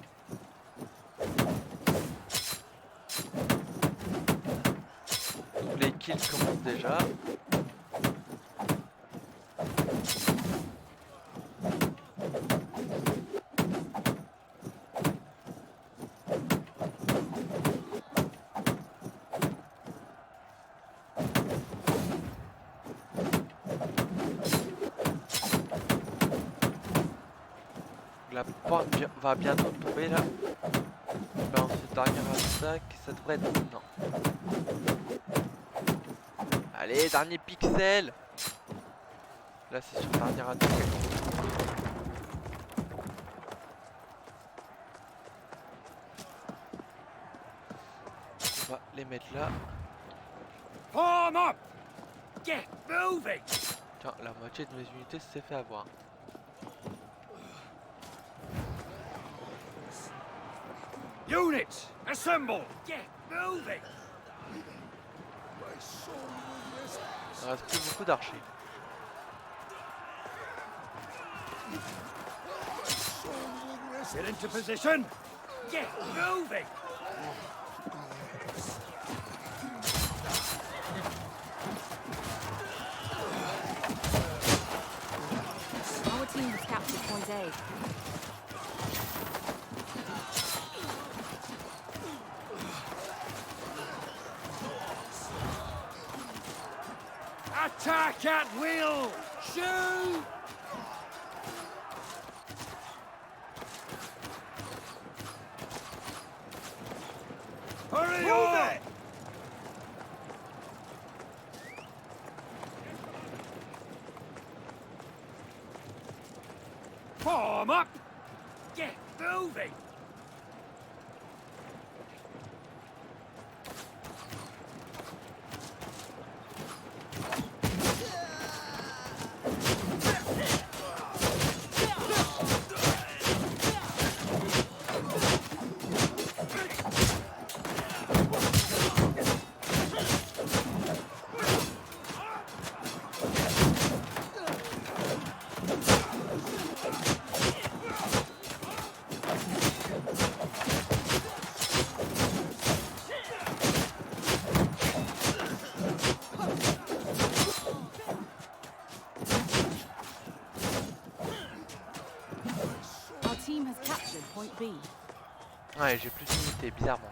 Donc les kills commencent déjà. La porte va bientôt tomber là. Dans ce dernier attaque, ça devrait être... Non. Allez, dernier pixel. Là c'est sur dernière attaque. On va les mettre là. Form up! Get moving! Tiens, la moitié de mes unités s'est fait avoir. Units, assemble! Get moving! Il reste plus beaucoup d'archers. Get into position! Get moving! Our team has captured point A. Attack at will! Shoot! Hurry up! Form up! Get moving! point B. Ouais, j'ai plus d'unités, bizarrement.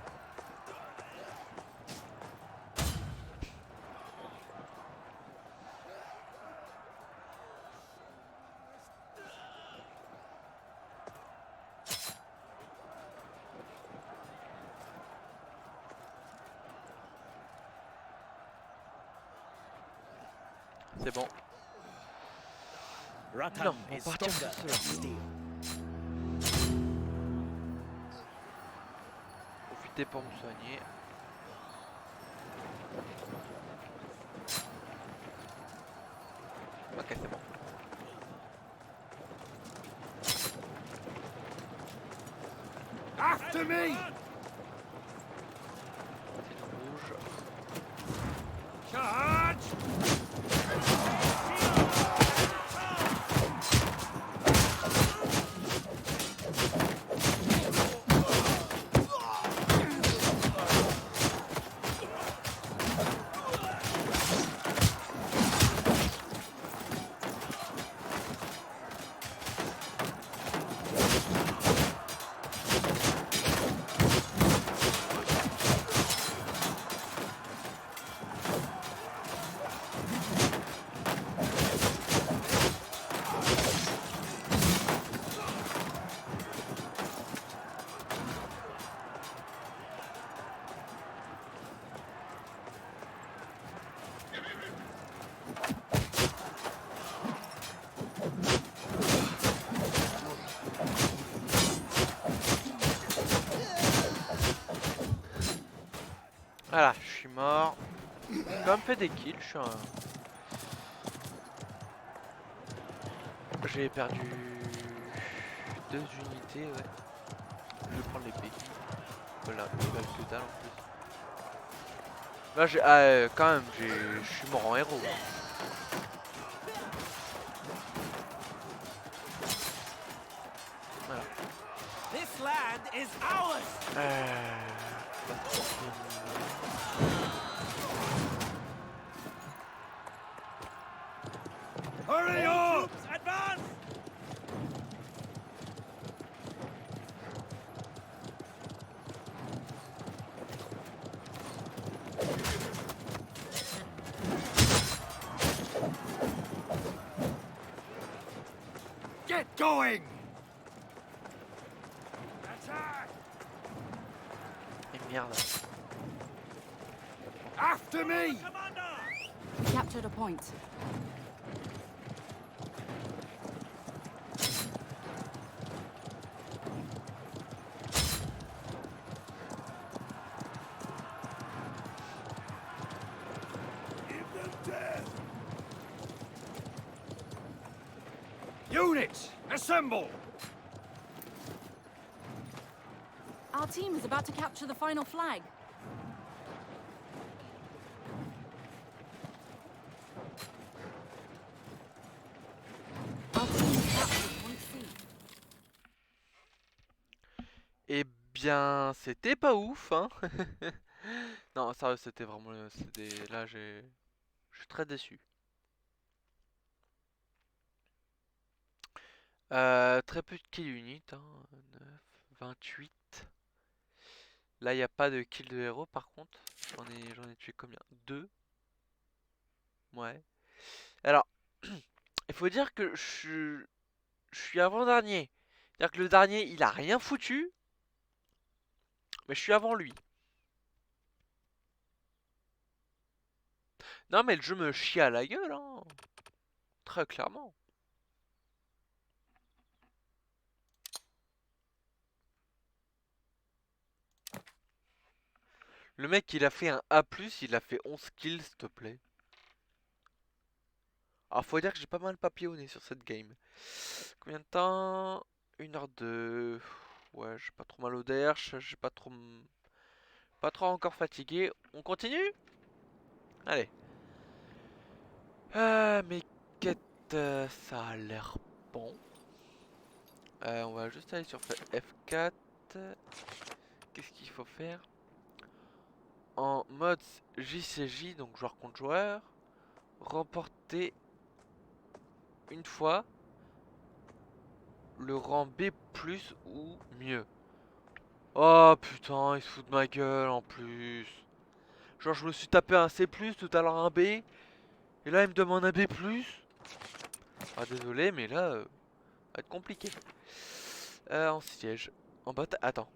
C'est bon. Ratan Non, on is va partir stronger sur than cela. steel. Profitez pour me soigner. Ok, c'est bon. After me! C'est rouge. Charge! Voilà, je suis mort. J'ai quand même fait des kills, je suis un... J'ai perdu 2 unités, ouais. Je vais prendre l'épée. Voilà, ils valent que dalle en plus. Là j'ai... Ah, quand même, je suis mort en héros. Voilà. This land is ours. Hurry up! Troops advance. Get going! Attack! Et merde. After me! Commander. We captured a point. Give them death! Units, assemble! Our team is about to capture the final flag. Our team has captured point C. Eh bien, c'était pas ouf, hein. Non, sérieux, c'était vraiment... Là, je suis très déçu. Très peu de kill unit, hein. 9, 28. Là, il n'y a pas de kill de héros, par contre. J'en ai tué combien? 2. Ouais. Alors, il faut dire que je suis avant-dernier. C'est-à-dire que le dernier, il a rien foutu. Mais je suis avant lui. Non, mais le jeu me chie à la gueule, hein. Très clairement. Le mec, il a fait un A+, il a fait 11 kills, s'il te plaît. Alors, faut dire que j'ai pas mal papillonné sur cette game. Combien de temps? 1h02. Ouais, j'ai pas trop mal au derche, j'ai pas trop... Pas trop encore fatigué. On continue? Allez. Mes quêtes, ça a l'air bon. On va juste aller sur F4. Qu'est-ce qu'il faut faire? En mode JCJ, donc joueur contre joueur. Remporter une fois le rang B+, ou mieux. Oh putain, il se fout de ma gueule en plus. Genre je me suis tapé un C+, tout à l'heure un B, et là il me demande un B+. Ah désolé, mais là, ça va être compliqué. En siège. En bataille. Attends.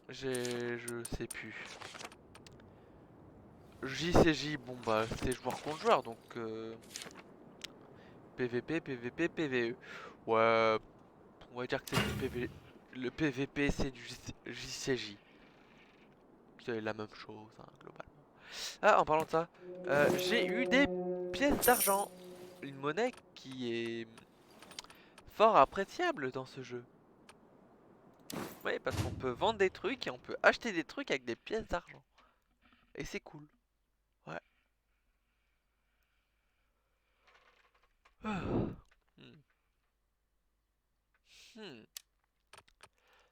Je sais plus. JCJ, bon bah c'est joueur contre joueur, donc PVP, PVP, PVE. Ouais, on va dire que c'est du PV. Le PVP c'est du JCJ. C'est la même chose, hein, globalement. Ah, en parlant de ça, j'ai eu des pièces d'argent. Une monnaie qui est fort appréciable dans ce jeu. Oui, parce qu'on peut vendre des trucs et on peut acheter des trucs avec des pièces d'argent. Et c'est cool. Ouais. Ah. Hmm. Hmm.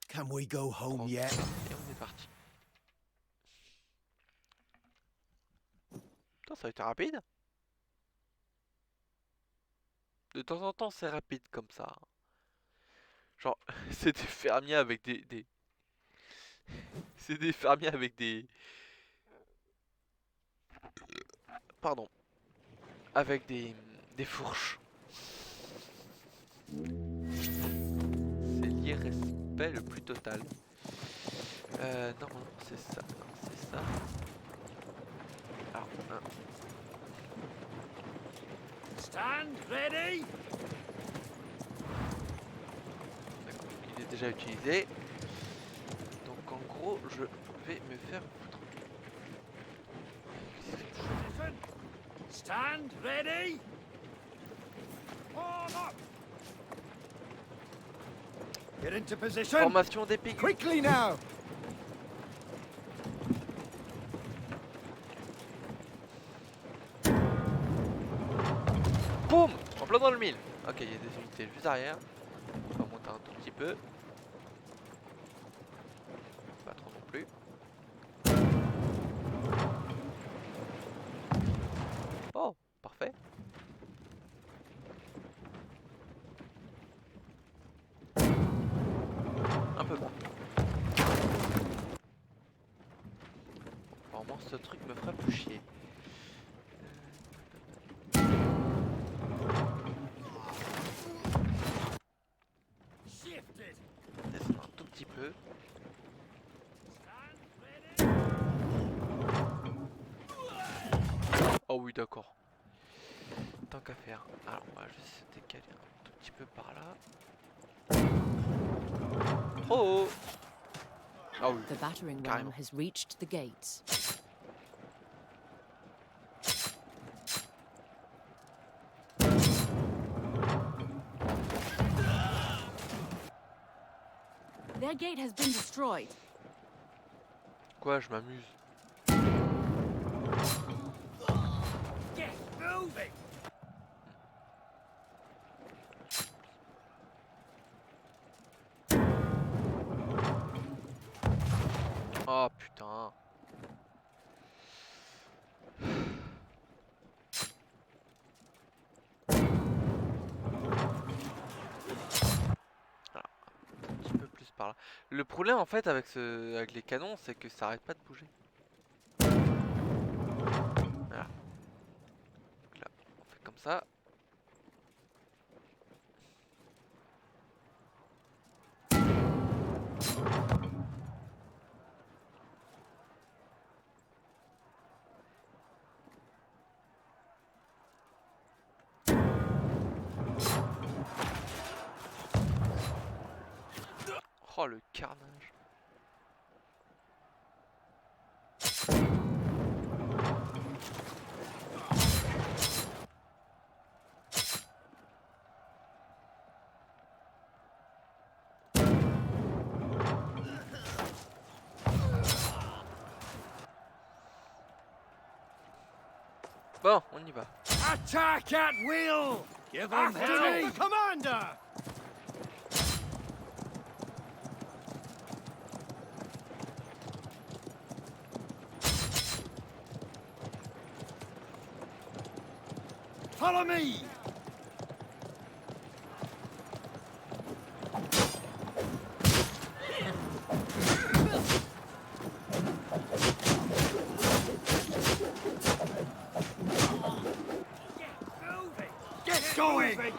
Can we go home yet? Et on est parti. Putain, ça a été rapide. De temps en temps, c'est rapide comme ça. Genre, c'est des fermiers avec des... C'est des fermiers avec des... Pardon. Avec des fourches. C'est l'irrespect le plus total. Non, c'est ça. Non, c'est ça. Alors, Stand ready. d'accord, il est déjà utilisé. Donc en gros, je vais me faire foutre. Position. Stand ready. Form up. Get into position. Formation d'épique. Quickly now. Boum! En plein dans le mille. Ok, il y a des unités juste derrière. On va monter un tout petit peu. Pas trop non plus. Oh, parfait. Un peu bas. Bon, au moins ce truc me fera plus chier. Shifted. Descendre un tout petit peu. Stand ready. Oh oui, d'accord. Tant qu'à faire. Alors, on va juste se décaler un tout petit peu par là. Oh! Ah oui. The battering ram Carrément. has reached the gates. Their gate has been destroyed. Quoi, je m'amuse. Get moving. Oh putain. Alors, un petit peu plus par là. Le problème en fait avec avec les canons, c'est que ça arrête pas de bouger. Voilà. Donc là, on fait comme ça. Oh le carnage. Bon, on y va. Attack at will. Give them hell. The commander. Follow me. going! Our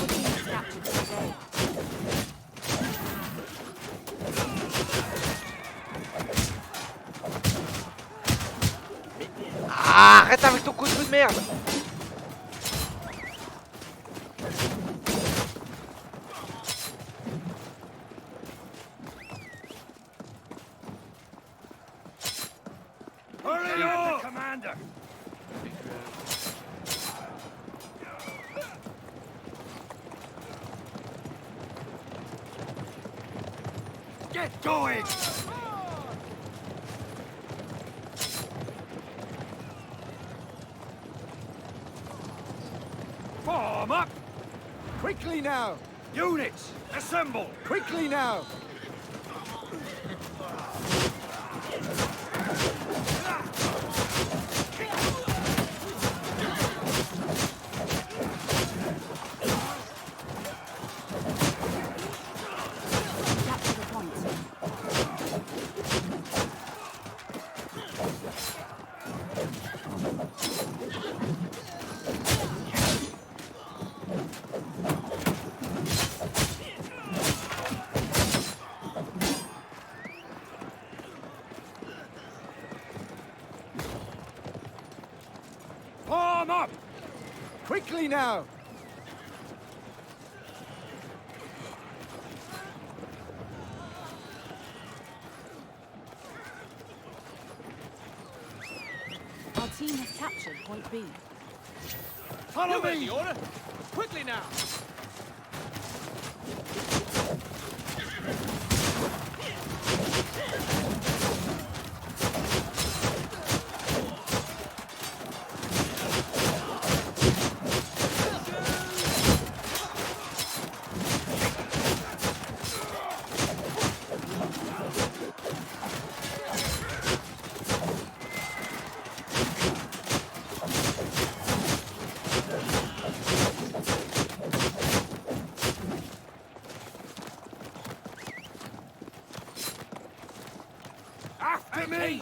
team has captured Point A. Ah, arrête avec ton coup de merde. Hurry up, Commander! Get going! Form up! Quickly now! Units, assemble! Quickly now! Capture the point. Form up! Quickly now! Our team has captured Point B. Follow me! order. Quickly now. After me!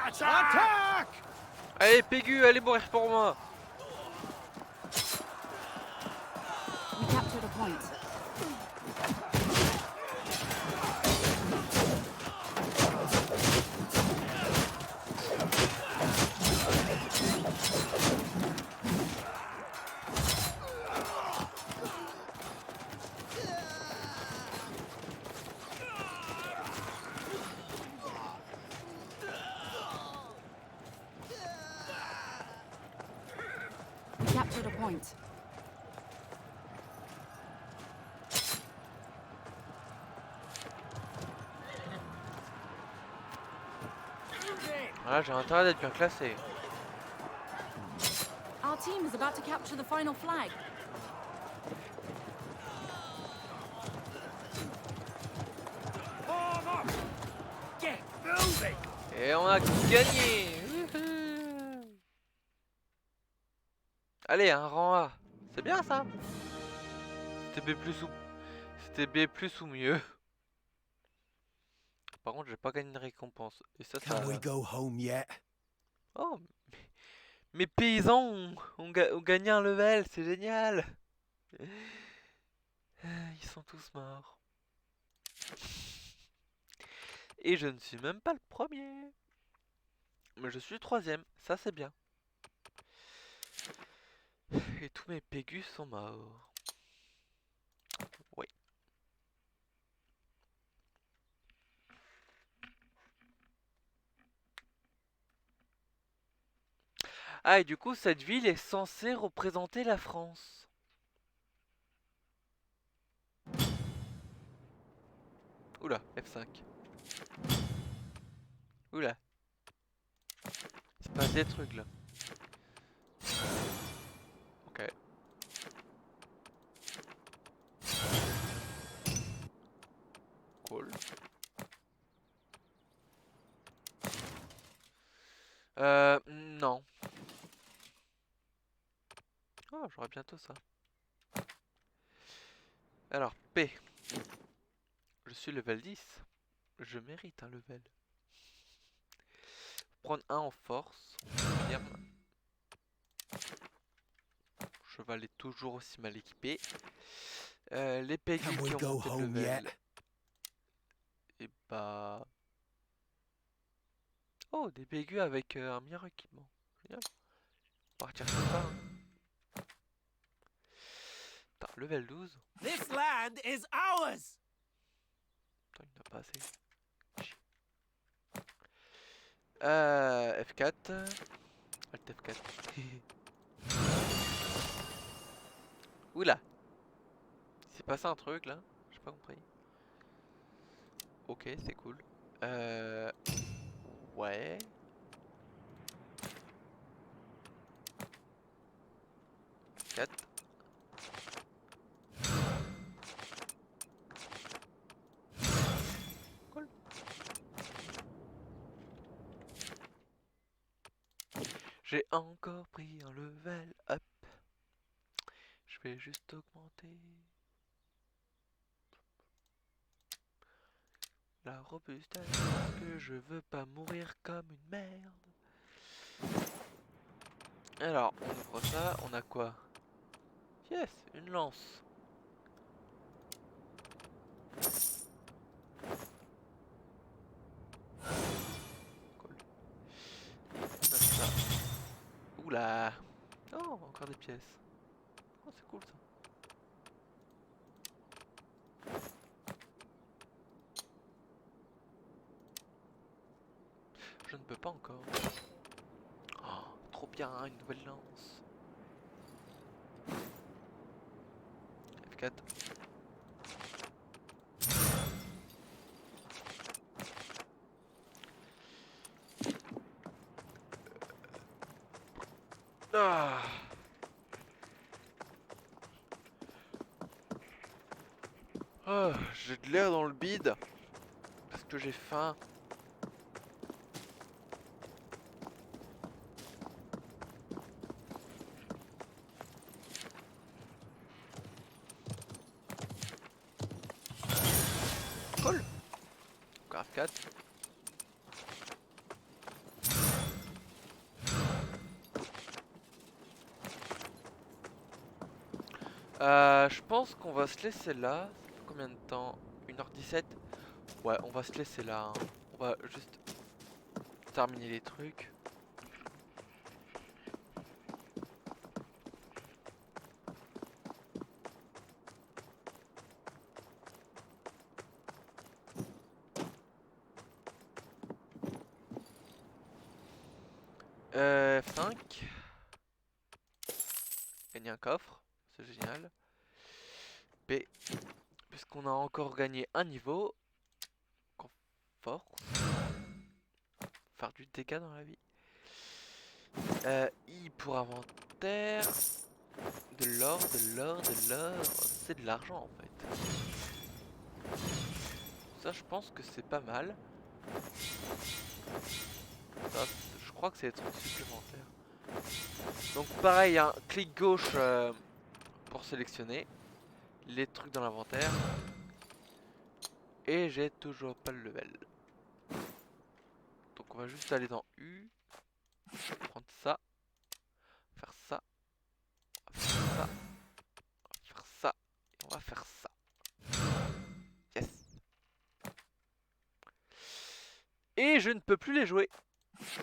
Attack! Allez, Pégu, allez mourir pour moi. We captured a point. We captured a point. Voilà, j'ai intérêt d'être bien classé. Our team is about to capture the final flag. Form up! Get moving! Et on a gagné. Wouhou. Allez, un rang A. C'est bien ça. C'était B+, c'était B+ ou mieux. Par contre, j'ai pas gagné de récompense. Et ça, Can we go home yet? Oh, mes paysans ont gagné un level, c'est génial. Ils sont tous morts. Et je ne suis même pas le premier. Mais je suis le troisième, ça c'est bien. Et tous mes pégus sont morts. Oui. Ah, et du coup, cette ville est censée représenter la France. Oula, F5. Oula. Il se passe des trucs là. Ok. Cool. Non. Oh, j'aurai bientôt ça. Alors, P. Je suis level 10. Je mérite un level. Prendre un en force. Confirme. Cheval est toujours aussi mal équipé. Les pégus Can we qui ont go monté de home level. yet? Et bah... Oh, des pégus avec un meilleur équipement. Génial. On va partir comme ça. Hein. Putain, level 12. This land is ours! Putain, il n'a pas assez. Chier. F4. Alt F4. Oula. Il s'est passé un truc là. J'ai pas compris. Ok, c'est cool. Ouais. F4. Cool. J'ai encore pris un level up. Je vais juste augmenter la robustesse parce que je veux pas mourir comme une merde. Alors, on ouvre ça, on a quoi? Yes, une lance. Cool. On a ça. Oula. Oh, encore des pièces. Oh, c'est cool ça. Je ne peux pas encore. Oh, trop bien, une nouvelle lance. F4. Ah. Oh, j'ai de l'air dans le bide. Parce que j'ai faim. Cool. Encore F4. Je pense qu'on va se laisser là. Ça fait combien de temps? 1h17. Ouais, on va se laisser là. Hein. On va juste terminer les trucs. F5. Gagner un coffre, c'est génial. B. Puisqu'on a encore gagné un niveau. Force. Faire du dégât dans la vie. I pour l'inventaire. De l'or, de l'or, de l'or. C'est de l'argent en fait. Ça je pense que c'est pas mal. Ça, je crois que c'est des trucs supplémentaires. Donc pareil, un clic gauche pour sélectionner les trucs dans l'inventaire. Et j'ai toujours pas le level. Donc on va juste aller dans U. Prendre ça. Faire ça. Faire ça. Faire ça. Et on va faire ça. Yes. Et je ne peux plus les jouer.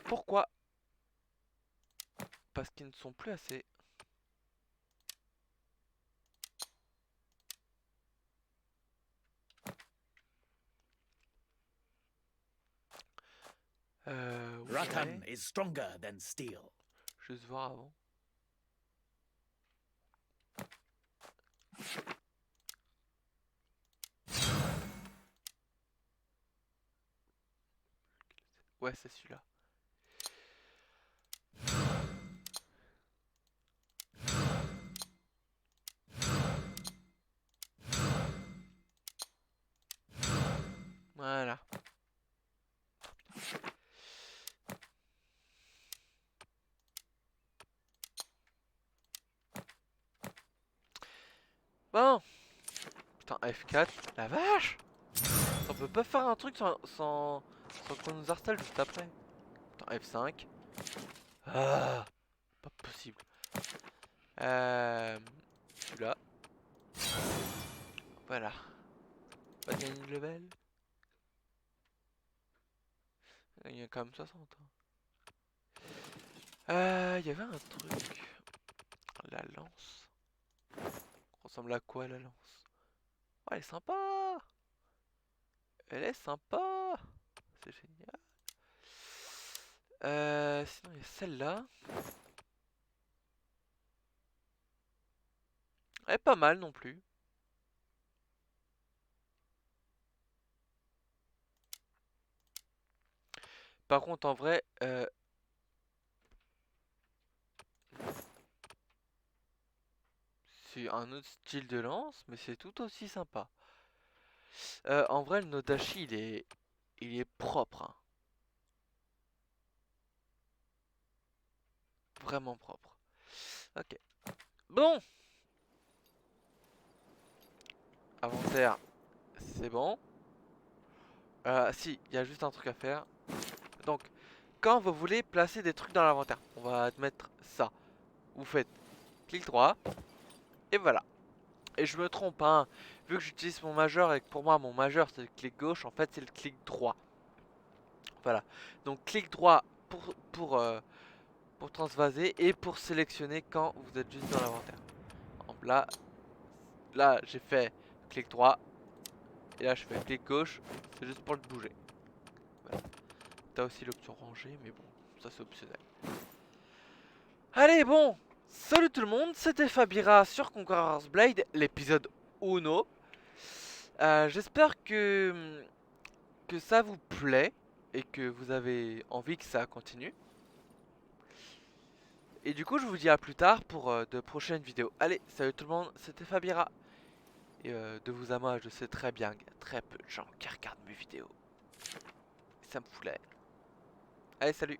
Pourquoi? Parce qu'ils ne sont plus assez. Rakan Ouais. is stronger than steel. Juste voir avant. Ouais, c'est celui-là. Voilà. Bon. Putain, F4. La vache! On peut pas faire un truc sans qu'on nous harcèle juste après. Putain, F5. Ah, pas possible. Celui-là. Voilà. Pas gagner de level. Il y a quand même 60. Il y avait un truc. La lance. Ressemble à quoi la lance? Oh, elle est sympa! Elle est sympa! C'est génial. Sinon il y a celle-là. Elle est pas mal non plus. Par contre en vrai, c'est un autre style de lance, mais c'est tout aussi sympa. En vrai, le Nodashi, il est propre, hein. Vraiment propre. Ok. Bon. Inventaire, c'est bon. Si, il y a juste un truc à faire. Donc, quand vous voulez placer des trucs dans l'inventaire, on va admettre ça. Vous faites clic droit, et voilà. Et je me trompe, hein. Vu que j'utilise mon majeur et que pour moi mon majeur c'est le clic gauche, en fait c'est le clic droit. Voilà. Donc clic droit pour transvaser et pour sélectionner quand vous êtes juste dans l'inventaire. Là j'ai fait clic droit et là je fais clic gauche, c'est juste pour le bouger. Voilà. T'as aussi l'option ranger, mais bon, ça c'est optionnel. Allez, bon, salut tout le monde, c'était Fabira sur Conqueror's Blade, l'épisode Uno. J'espère que ça vous plaît et que vous avez envie que ça continue. Et du coup, je vous dis à plus tard pour de prochaines vidéos. Allez, salut tout le monde, c'était Fabira. Et de vous à moi, je sais très bien qu'il y a très peu de gens qui regardent mes vidéos. Ça me fout la haine. Allez, salut.